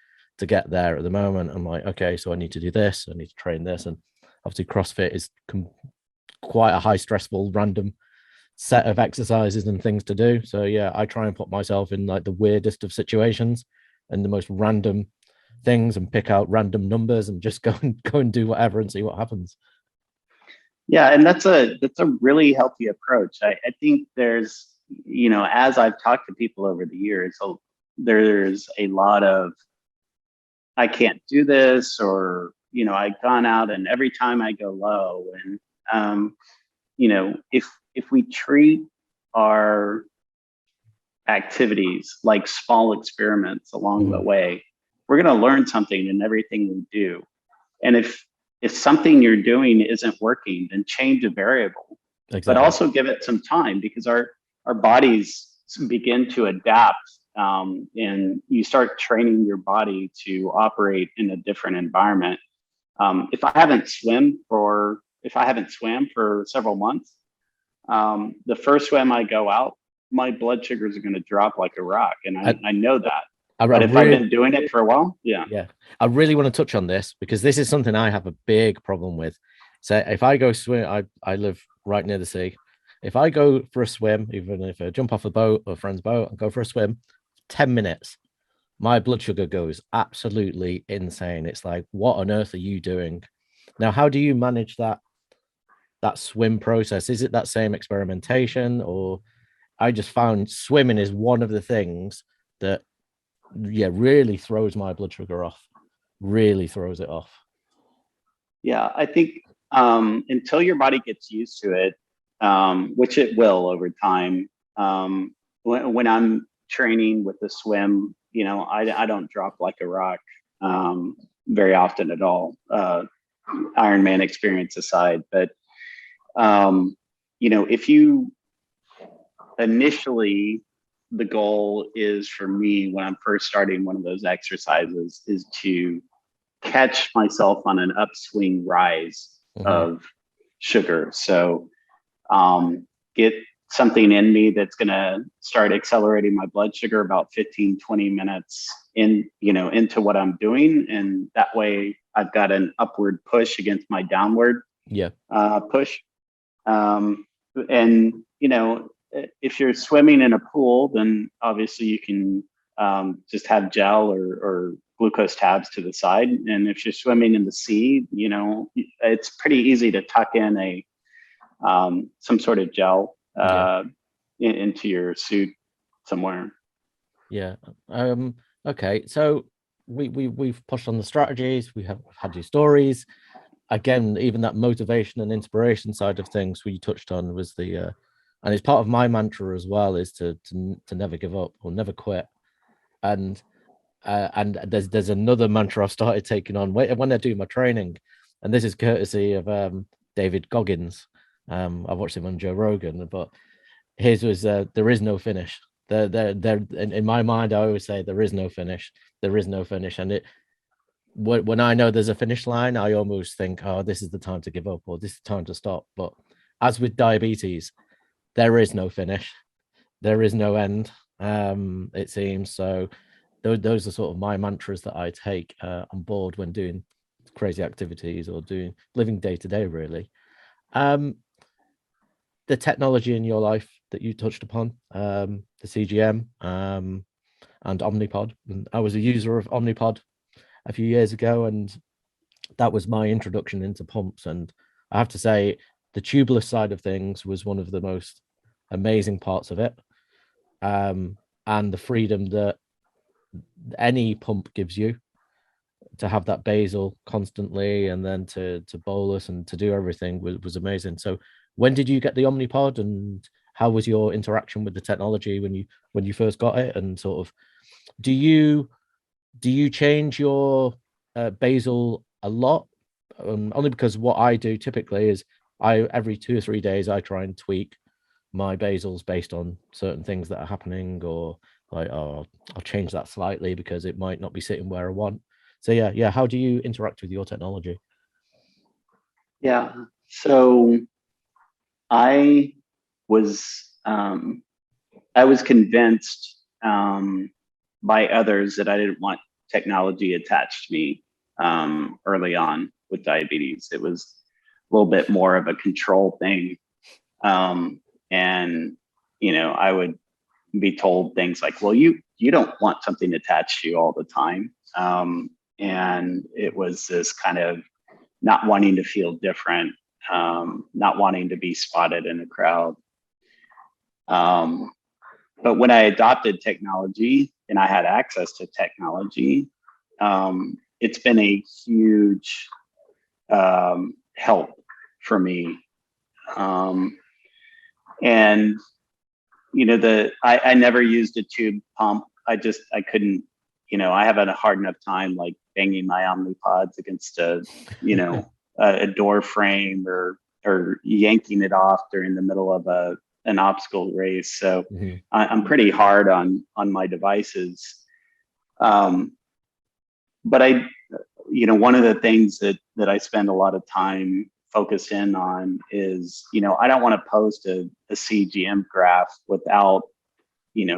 get there at the moment. I'm like, okay, so I need to do this. I need to train this. And obviously CrossFit is quite a high stressful, random set of exercises and things to do. So yeah, I try and put myself in like the weirdest of situations and the most random things and pick out random numbers and just go and do whatever and see what happens. Yeah, and that's a really healthy approach. I think there's, as I've talked to people over the years, there's a lot of, I can't do this, or, I've gone out and every time I go low. And, if we treat our activities like small experiments along the way, we're going to learn something in everything we do. And if something you're doing isn't working, then change a variable. Exactly. But also give it some time, because our bodies begin to adapt, and you start training your body to operate in a different environment. If I haven't swam for several months, the first swim I go out, my blood sugars are going to drop like a rock, and I know that. But if I've been doing it for a while, yeah. I really want to touch on this, because this is something I have a big problem with. So if I go swim, I live right near the sea. If I go for a swim, even if I jump off a boat or a friend's boat and go for a swim, 10 minutes, my blood sugar goes absolutely insane. It's like, what on earth are you doing? Now, how do you manage that swim process? Is it that same experimentation? Or I just found swimming is one of the things that really throws my blood sugar off, really throws it off. Yeah, I think until your body gets used to it, which it will over time. When I'm training with the swim, I don't drop like a rock very often at all, Ironman experience aside. But, if you initially, the goal is for me when I'm first starting one of those exercises is to catch myself on an upswing rise of sugar. So get something in me that's going to start accelerating my blood sugar about 15, 20 minutes into what I'm doing. And that way I've got an upward push against my downward push. And, if you're swimming in a pool, then obviously you can just have gel or glucose tabs to the side. And if you're swimming in the sea, it's pretty easy to tuck in some sort of gel into your suit somewhere. Yeah. Okay. So we've pushed on the strategies. We've had your stories. Again, even that motivation and inspiration side of things we touched on was and it's part of my mantra as well, is to never give up or never quit. And there's another mantra I've started taking on when I do my training, and this is courtesy of David Goggins. I've watched him on Joe Rogan, but his was there is no finish. In my mind, I always say there is no finish. There is no finish, and when I know there's a finish line, I almost think, oh, this is the time to give up, or this is the time to stop. But as with diabetes, there is no finish. There is no end, it seems. So those are sort of my mantras that I take on board when doing crazy activities or living day to day, really. The technology in your life, that you touched upon, the CGM and Omnipod. And I was a user of Omnipod a few years ago, and that was my introduction into pumps. And I have to say, the tubeless side of things was one of the most amazing parts of it, and the freedom that any pump gives you to have that basal constantly, and then to bolus and to do everything was amazing. So when did you get the Omnipod, and how was your interaction with the technology when you first got it? And sort of, do you change your basal a lot? Only because what I do typically is every 2 or 3 days I try and tweak my basals based on certain things that are happening, or like, oh, I'll change that slightly because it might not be sitting where I want. So yeah, how do you interact with your technology? Yeah. So I was convinced by others that I didn't want technology attached to me early on with diabetes. It was a little bit more of a control thing. And, I would be told things like, well, you don't want something attached to you all the time. And it was this kind of not wanting to feel different, not wanting to be spotted in a crowd. But when I adopted technology and I had access to technology, it's been a huge help for me. And I never used a tube pump. I couldn't, I have a hard enough time like banging my Omnipods against a door frame or yanking it off during the middle of an obstacle race. So I'm pretty hard on my devices. But one of the things that I spend a lot of time focused in on is, I don't want to post a CGM graph without,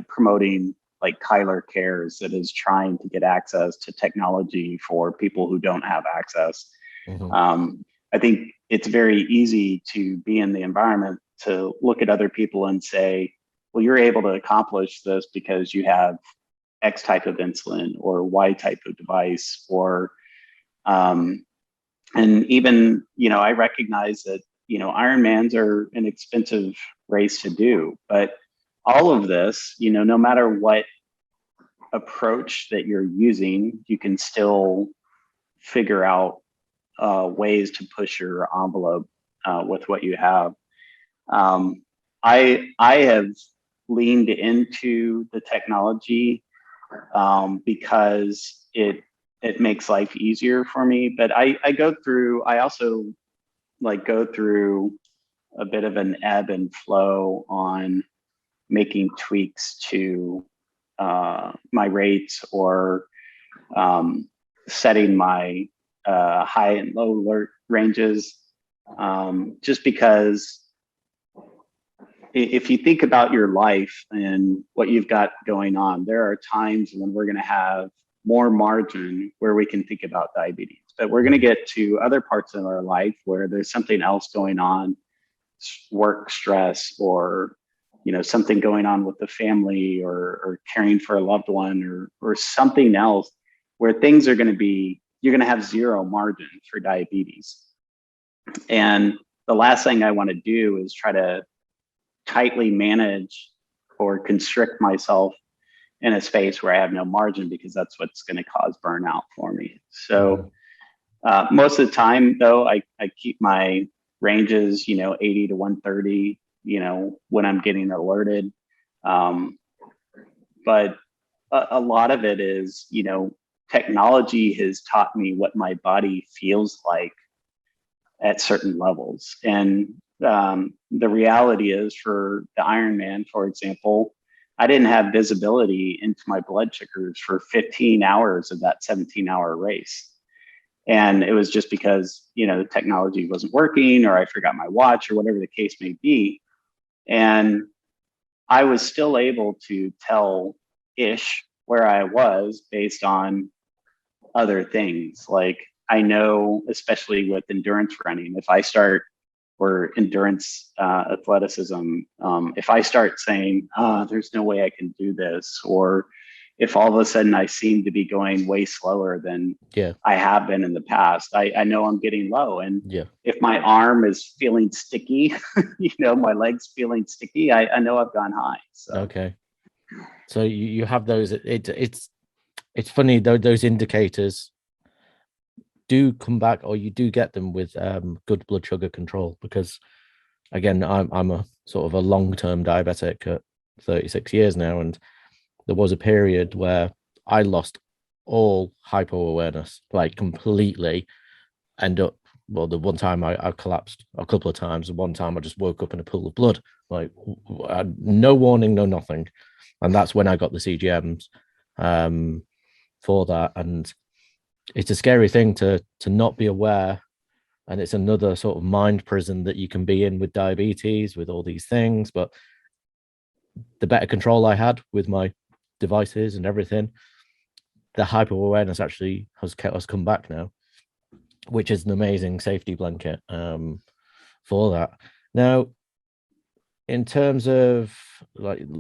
promoting like Kyler Cares, that is trying to get access to technology for people who don't have access. I think it's very easy to be in the environment to look at other people and say, well, you're able to accomplish this because you have X type of insulin or Y type of device, or and even, I recognize that, Ironmans are an expensive race to do, but all of this, no matter what approach that you're using, you can still figure out ways to push your envelope with what you have. I have leaned into the technology because it makes life easier for me. But I also go through a bit of an ebb and flow on making tweaks to my rates, or setting my high and low alert ranges, just because if you think about your life and what you've got going on, there are times when we're going to have more margin where we can think about diabetes, but we're going to get to other parts of our life where there's something else going on, work stress, or something going on with the family, or caring for a loved one, or something else where things are going to be, you're going to have zero margin for diabetes. And the last thing I want to do is try to tightly manage or constrict myself in a space where I have no margin, because that's what's going to cause burnout for me. So most of the time, though, I keep my ranges, 80 to 130, when I'm getting alerted. But a lot of it is, technology has taught me what my body feels like at certain levels. And the reality is, for the Ironman, for example, I didn't have visibility into my blood sugars for 15 hours of that 17-hour race. And it was just because, the technology wasn't working, or I forgot my watch, or whatever the case may be. And I was still able to tell-ish where I was based on other things. Like, I know, especially with endurance running, if I start or endurance athleticism. If I start saying, there's no way I can do this, or if all of a sudden I seem to be going way slower than I have been in the past, I know I'm getting low. And if my arm is feeling sticky, my leg's feeling sticky, I know I've gone high. So. Okay. So you have those, it's funny though, those indicators do come back, or you do get them with good blood sugar control, because again, I'm a sort of a long-term diabetic at 36 years now, and there was a period where I lost all hypo awareness, like completely. The one time I collapsed a couple of times, and one time I just woke up in a pool of blood, like no warning, no nothing. And that's when I got the CGMs for that. And it's a scary thing to not be aware. And it's another sort of mind prison that you can be in with diabetes, with all these things. But the better control I had with my devices and everything, the hyper awareness actually has come back now, which is an amazing safety blanket for that. Now, in terms of like, it's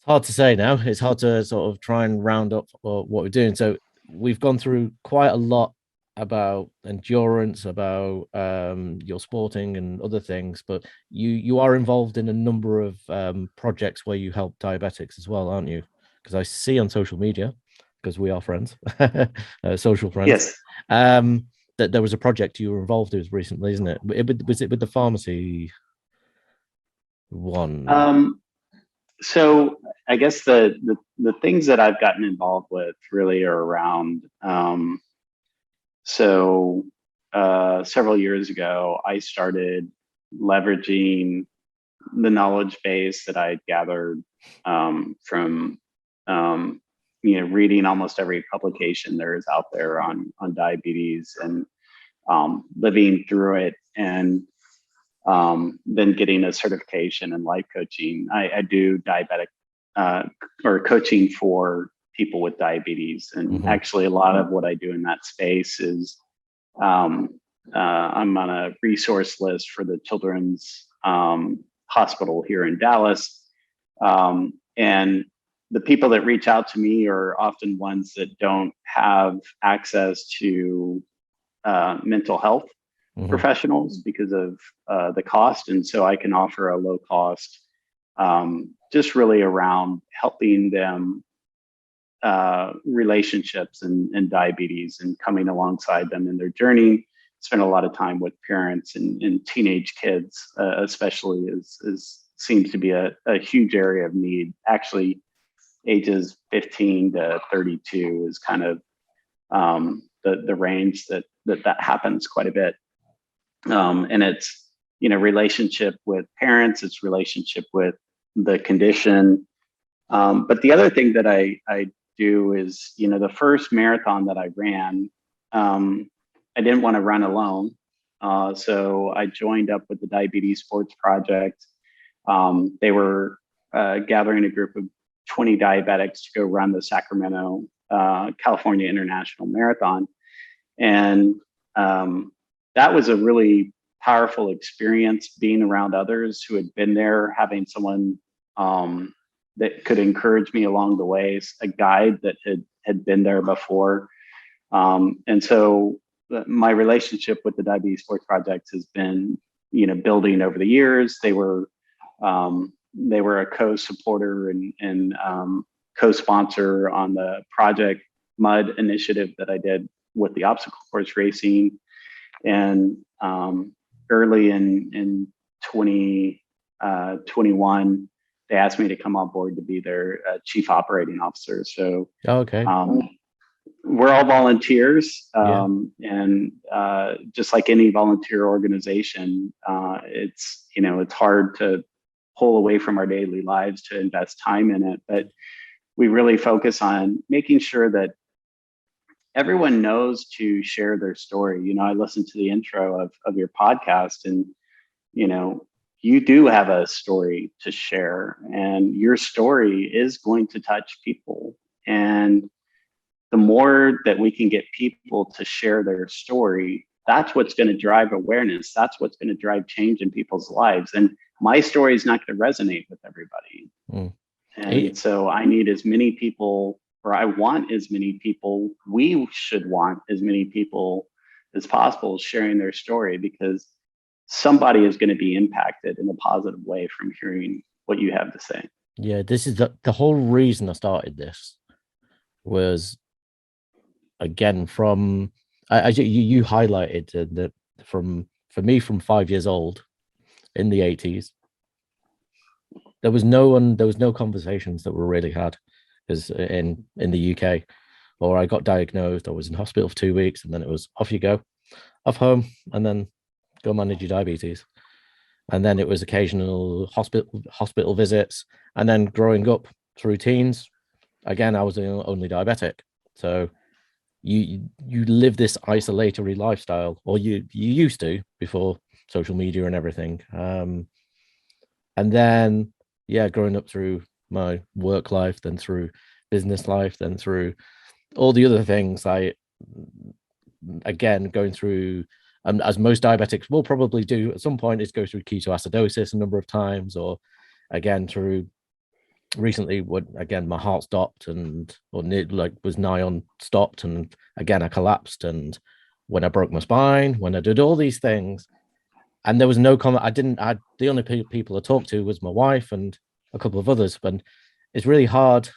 hard to say now. It's hard to sort of try and round up what we're doing. So we've gone through quite a lot about endurance, about your sporting and other things, but you are involved in a number of projects where you help diabetics as well, aren't you? Because I see on social media, because we are friends, social friends. Yes. That there was a project you were involved with recently, isn't it? Was it with the pharmacy one? So I guess the things that I've gotten involved with really are around. Several years ago, I started leveraging the knowledge base that I'd gathered from reading almost every publication there is out there on diabetes, and living through it, and then getting a certification in life coaching. I do diabetic or coaching for people with diabetes, and actually a lot of what I do in that space is I'm on a resource list for the Children's Hospital here in Dallas, and the people that reach out to me are often ones that don't have access to mental health professionals because of the cost. And so I can offer a low cost, just really around helping them relationships and diabetes, and coming alongside them in their journey. Spend a lot of time with parents and teenage kids, especially is seems to be a huge area of need. Actually, ages 15 to 32 is kind of the range that happens quite a bit. And it's, relationship with parents, it's relationship with the condition. But the other thing that I do is, the first marathon that I ran, I didn't want to run alone. So I joined up with the Diabetes Sports Project. They were gathering a group of 20 diabetics to go run the Sacramento, California International Marathon. And that was a really powerful experience, being around others who had been there, having someone that could encourage me along the way, a guide that had been there before. And so my relationship with the Diabetes Sports Project has been, building over the years. They were a co-supporter and co-sponsor on the Project Mud initiative that I did with the obstacle course racing. And early in 2021, they asked me to come on board to be their chief operating officer. So we're all volunteers, and just like any volunteer organization, it's hard to pull away from our daily lives to invest time in it. But we really focus on making sure that everyone knows to share their story. I listened to the intro of your podcast, and you do have a story to share, and your story is going to touch people. And the more that we can get people to share their story, that's what's going to drive awareness. That's what's going to drive change in people's lives. And my story is not going to resonate with everybody. And so I need as many people, or I want as many people, we should want as many people as possible sharing their story, because somebody is going to be impacted in a positive way from hearing what you have to say. Yeah, this is the whole reason I started this was, again, from, as you highlighted that for me, from 5 years old in the 80s, there was no conversations that were really had, because in the UK, or I got diagnosed, I was in hospital for 2 weeks, and then it was off you go, off home, and then go manage your diabetes. And then it was occasional hospital visits, and then growing up through teens, again, I was the only diabetic. So you live this isolatory lifestyle, or you used to before social media and everything. And then, yeah, growing up through my work life, then through business life, then through all the other things, again, going through, as most diabetics will probably do at some point, is go through ketoacidosis a number of times, or again, through recently, again, my heart stopped, was nigh on stopped, and again, I collapsed. And when I broke my spine, when I did all these things, and there was no comment. The only people I talked to was my wife and a couple of others, but it's really hard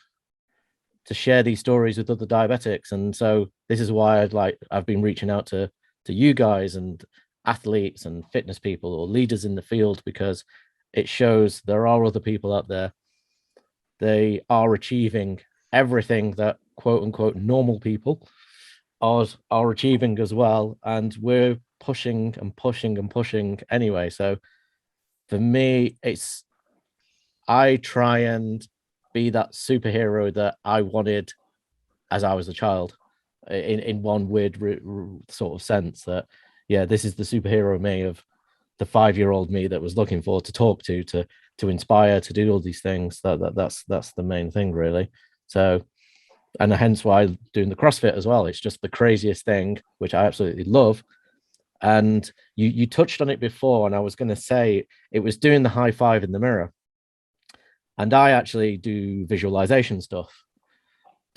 to share these stories with other diabetics. And so this is why I've been reaching out to you guys and athletes and fitness people or leaders in the field, because it shows there are other people out there. They are achieving everything that quote unquote normal people are achieving as well, and we're pushing and pushing and pushing anyway. So for me, I try and be that superhero that I wanted as I was a child, in one weird sort of sense, that, yeah, this is the superhero me of the 5-year-old me that was looking forward to talk to inspire, to do all these things. That's the main thing, really. So, and hence why doing the CrossFit as well, it's just the craziest thing, which I absolutely love. And you touched on it before, and I was going to say it was doing the high five in the mirror. And I actually do visualization stuff.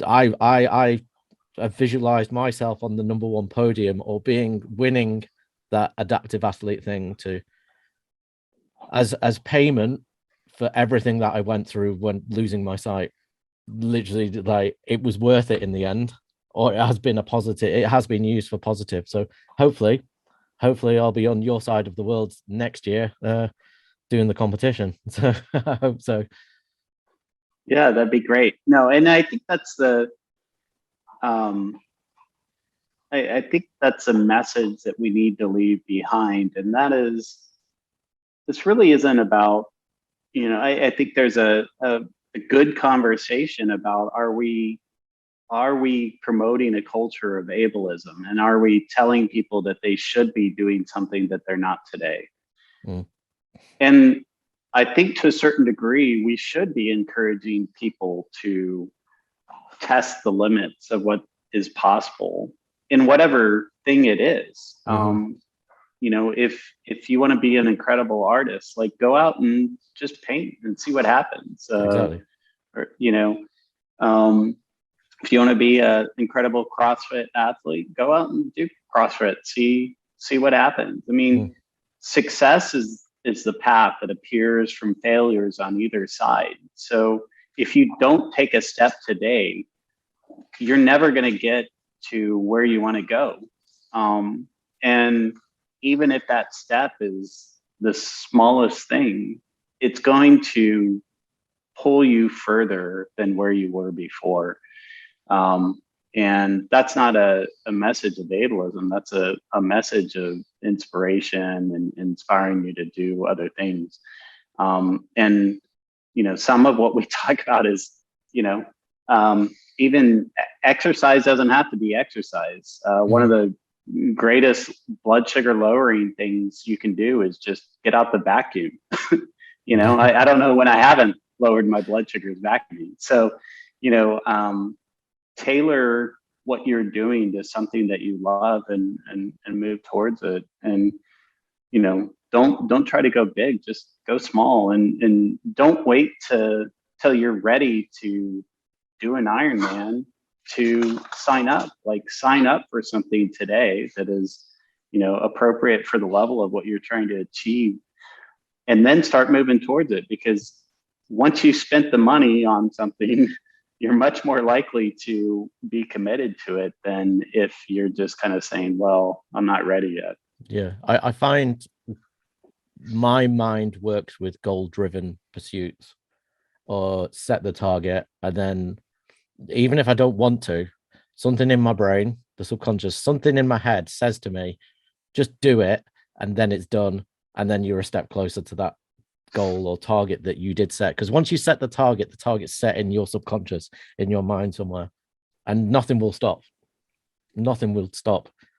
I visualized myself on the number one podium, or winning that adaptive athlete thing, to as payment for everything that I went through when losing my sight. Literally, like, it was worth it in the end, or it has been used for positive. So hopefully I'll be on your side of the world next year, doing the competition. So I hope so. Yeah, that'd be great. No, and I think that's I think that's a message that we need to leave behind. And that is, this really isn't about, I think there's a good conversation about, are we promoting a culture of ableism, and are we telling people that they should be doing something that they're not today? And I think to a certain degree, we should be encouraging people to test the limits of what is possible in whatever thing it is. If you want to be an incredible artist, like, go out and just paint and see what happens. Exactly. Or, if you want to be an incredible CrossFit athlete, go out and do CrossFit. See what happens. I mean, success is the path that appears from failures on either side. So if you don't take a step today, you're never going to get to where you want to go. And even if that step is the smallest thing, it's going to pull you further than where you were before. And that's not a message of ableism. That's a message of inspiration and inspiring you to do other things. And, some of what we talk about is, even exercise doesn't have to be exercise. One of the greatest blood sugar lowering things you can do is just get out the vacuum. I don't know when I haven't lowered my blood sugars vacuuming. So, tailor what you're doing to something that you love and move towards it. And, you know, don't try to go big, just go small, and don't wait till you're ready to do an Ironman to sign up. Like, sign up for something today that is, you know, appropriate for the level of what you're trying to achieve, and then start moving towards it. Because once you spent the money on something, you're much more likely to be committed to it than if you're just kind of saying, well, I'm not ready yet. Yeah, I find my mind works with goal-driven pursuits, or set the target, and then even if I don't want to, something in my brain, the subconscious, something in my head says to me, just do it, and then it's done, and then you're a step closer to that goal or target that you did set. Because once you set the target's set in your subconscious, in your mind somewhere, and nothing will stop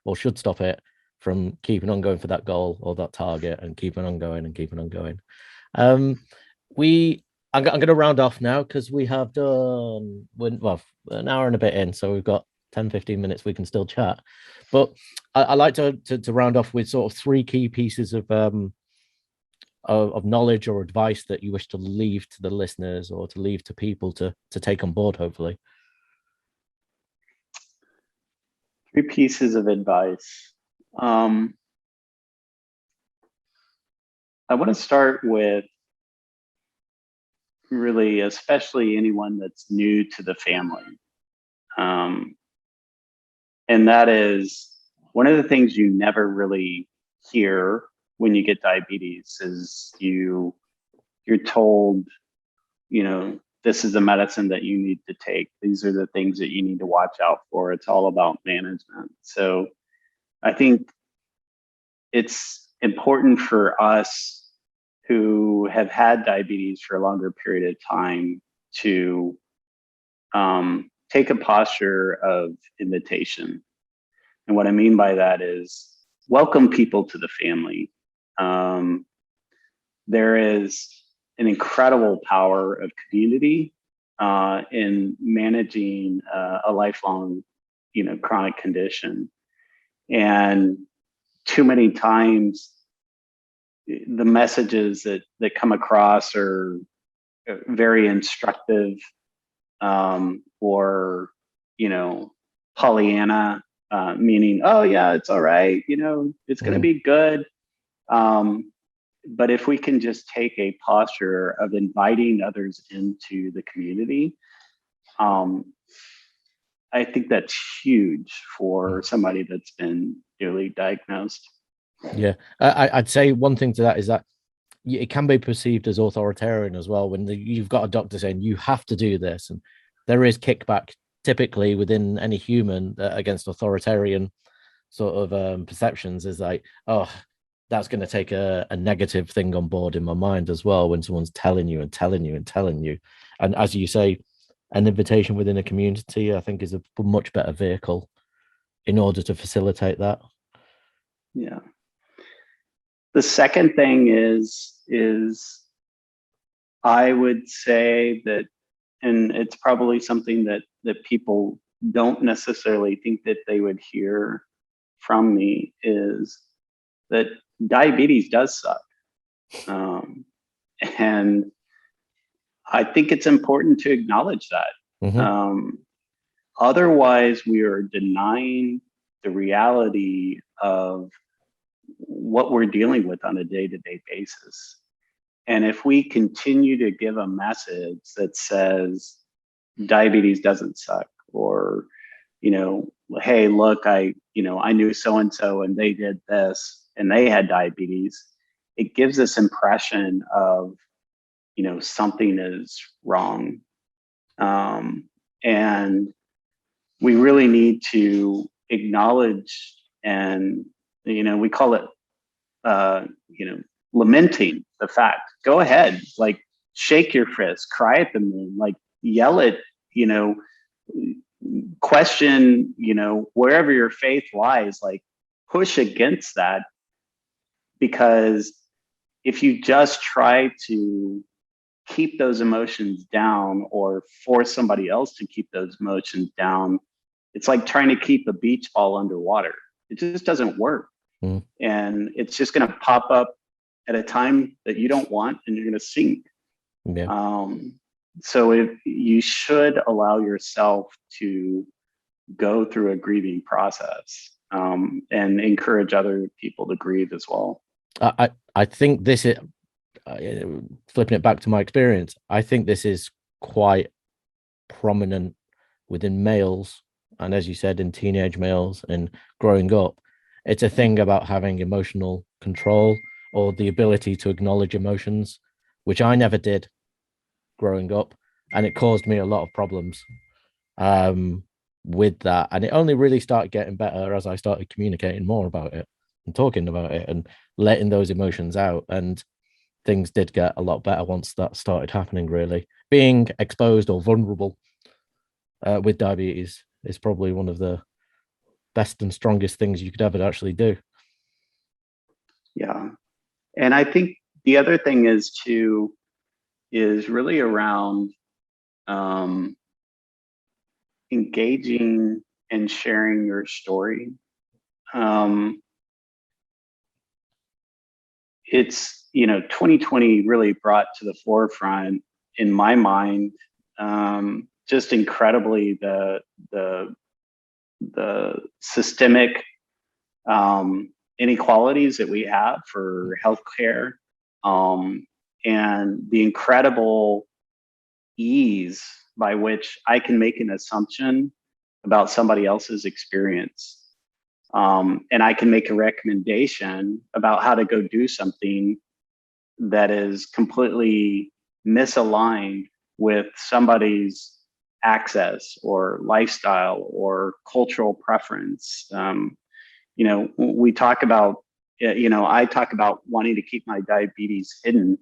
or should stop it from keeping on going for that goal or that target, and keeping on going and keeping on going. I'm going to round off now, because we have done, well, an hour and a bit in, so we've got 10-15 minutes we can still chat. But I like to round off with sort of 3 key pieces of knowledge or advice that you wish to leave to the listeners, or to leave to people to take on board, hopefully. 3 pieces of advice. I want to start with, really, especially anyone that's new to the family. And that is, one of the things you never really hear when you get diabetes is you're told, you know, this is the medicine that you need to take. These are the things that you need to watch out for. It's all about management. So I think it's important for us who have had diabetes for a longer period of time to take a posture of invitation. And what I mean by that is, welcome people to the family. There is an incredible power of community in managing a lifelong, you know, chronic condition. And too many times, the messages that come across are very instructive, or, you know, Pollyanna, meaning, oh yeah, it's all right, you know, it's going to be good. But if we can just take a posture of inviting others into the community, I think that's huge for somebody that's been newly diagnosed. Yeah, I'd say one thing to that is that it can be perceived as authoritarian as well, when you've got a doctor saying you have to do this, and there is kickback typically within any human against authoritarian sort of perceptions. Is like, oh, that's going to take a negative thing on board in my mind as well, when someone's telling you and telling you and telling you. And as you say, an invitation within a community, I think, is a much better vehicle in order to facilitate that. Yeah. The second thing is I would say that, and it's probably something that people don't necessarily think that they would hear from me, is that diabetes does suck. And I think it's important to acknowledge that. Otherwise, we are denying the reality of what we're dealing with on a day-to-day basis. And if we continue to give a message that says diabetes doesn't suck, or, you know, hey, look, I knew so-and-so and they did this and they had diabetes, it gives this impression of, you know, something is wrong. And we really need to acknowledge, and, you know, we call it, lamenting the fact. Go ahead, like, shake your fist, cry at the moon, like, yell at, you know, question, you know, wherever your faith lies, like, push against that. Because if you just try to keep those emotions down, or force somebody else to keep those emotions down, it's like trying to keep a beach ball underwater. It just doesn't work. Mm. And it's just going to pop up at a time that you don't want, and you're going to sink. Yeah. So if you should allow yourself to go through a grieving process, and encourage other people to grieve as well. I think this is, flipping it back to my experience, I think this is quite prominent within males, and as you said, in teenage males and growing up. It's a thing about having emotional control or the ability to acknowledge emotions, which I never did growing up, and it caused me a lot of problems with that. And it only really started getting better as I started communicating more about it and talking about it and letting those emotions out. And things did get a lot better once that started happening. Really, being exposed or vulnerable with diabetes is probably one of the best and strongest things you could ever actually do. Yeah. And I think the other thing is really around engaging and sharing your story. It's, 2020 really brought to the forefront in my mind, just incredibly the systemic inequalities that we have for healthcare, and the incredible ease by which I can make an assumption about somebody else's experience. And I can make a recommendation about how to go do something that is completely misaligned with somebody's access or lifestyle or cultural preference. We talk about, I talk about wanting to keep my diabetes hidden.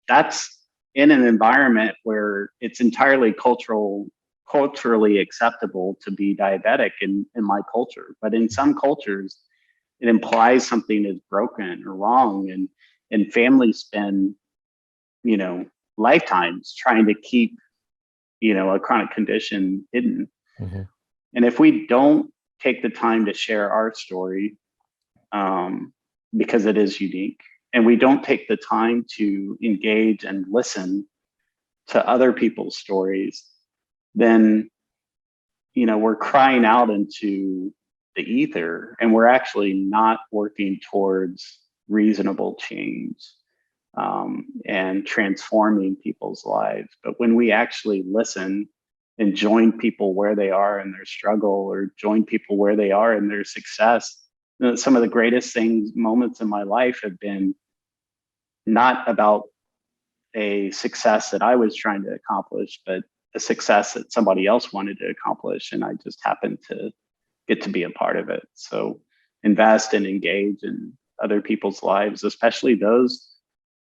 That's in an environment where it's entirely culturally acceptable to be diabetic in my culture. But in some cultures, it implies something is broken or wrong. And families spend, lifetimes trying to keep, a chronic condition hidden. Mm-hmm. And if we don't take the time to share our story, because it is unique, and we don't take the time to engage and listen to other people's stories, then, we're crying out into the ether, and we're actually not working towards reasonable change, and transforming people's lives. But when we actually listen and join people where they are in their struggle, or join people where they are in their success, some of the greatest moments in my life have been not about a success that I was trying to accomplish, but a success that somebody else wanted to accomplish, and I just happened to get to be a part of it. So invest and engage in other people's lives, especially those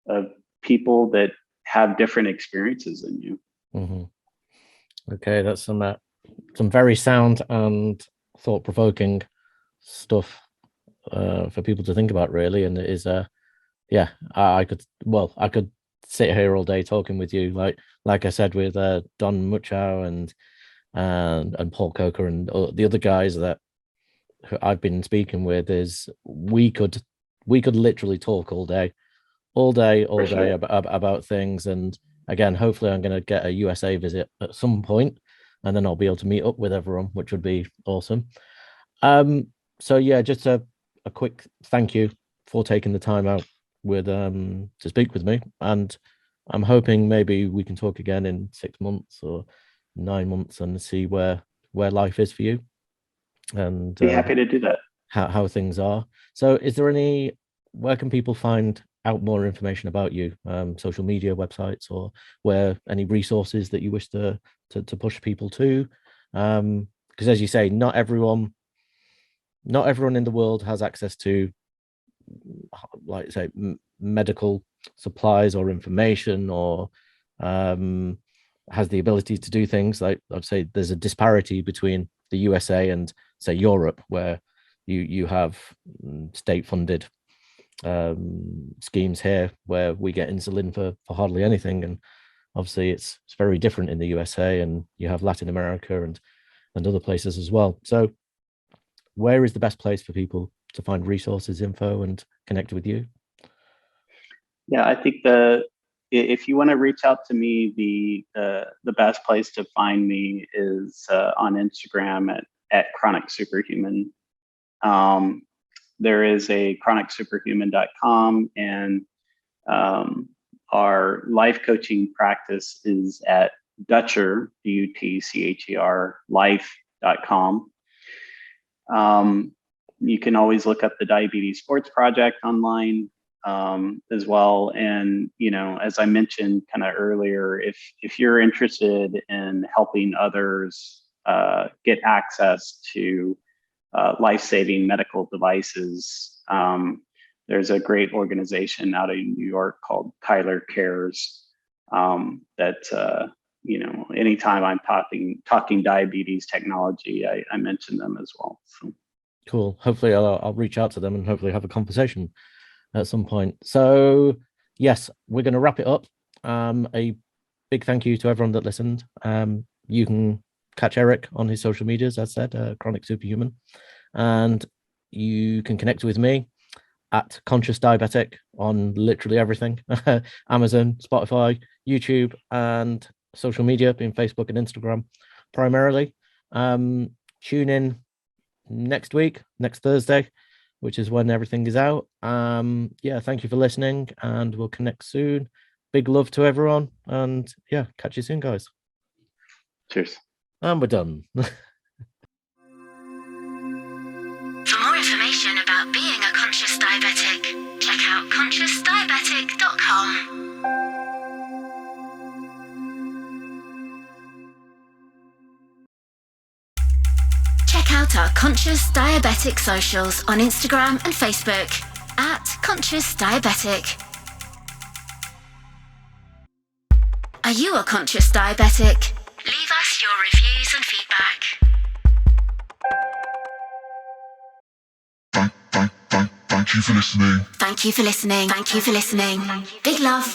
of people that have different experiences than you. Mm-hmm. Okay, that's some very sound and thought-provoking stuff for people to think about, really. And it is, I could sit here all day talking with you, like I said, with Don Muchow and Paul Coker and the other guys that I've been speaking with. Is we could literally talk all day about things. And again, hopefully I'm going to get a USA visit at some point, and then I'll be able to meet up with everyone, which would be awesome. So yeah, just a quick thank you for taking the time out to speak with me, and I'm hoping maybe we can talk again in 6 months or 9 months and see where life is for you, and be happy to do that. How things are. So is there where can people find out more information about you, social media, websites, or any resources that you wish to push people to? Because as you say, not everyone in the world has access to, like say, medical supplies or information, or has the ability to do things. Like I'd say there's a disparity between the USA and say Europe, where you have state funded schemes here where we get insulin for hardly anything, and obviously it's very different in the USA, and you have Latin America and and other places as well. So where is the best place for people to find resources, info, and connect with you? Yeah, I think if you want to reach out to me, the best place to find me is on Instagram at Chronic Superhuman. There is a chronicsuperhuman.com, and our life coaching practice is at Dutcher, DUTCHER, life.com. You can always look up the Diabetes Sports Project online as well. And, as I mentioned kind of earlier, if you're interested in helping others get access to life-saving medical devices, there's a great organization out in New York called Kyler Cares that, anytime I'm talking diabetes technology, I mention them as well. So. Cool. Hopefully I'll reach out to them and hopefully have a conversation at some point. So yes, we're going to wrap it up. A big thank you to everyone that listened. You can catch Eric on his social medias, as said, Chronic Superhuman, and you can connect with me at Conscious Diabetic on literally everything. Amazon, Spotify, YouTube, and social media, being Facebook and Instagram primarily. Tune in next Thursday, which is when everything is out. Thank you for listening, and we'll connect soon. Big love to everyone, and catch you soon, guys. Cheers. And we're done. For more information about being a conscious diabetic, check out consciousdiabetic.com. Check out our Conscious Diabetic socials on Instagram and Facebook at Conscious Diabetic. Are you a conscious diabetic? Leave us your reviews and feedback. Thank you for listening. Thank you for listening. Thank you for listening. Big love.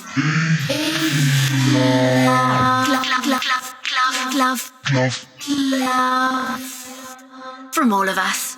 Love. Love. From all of us.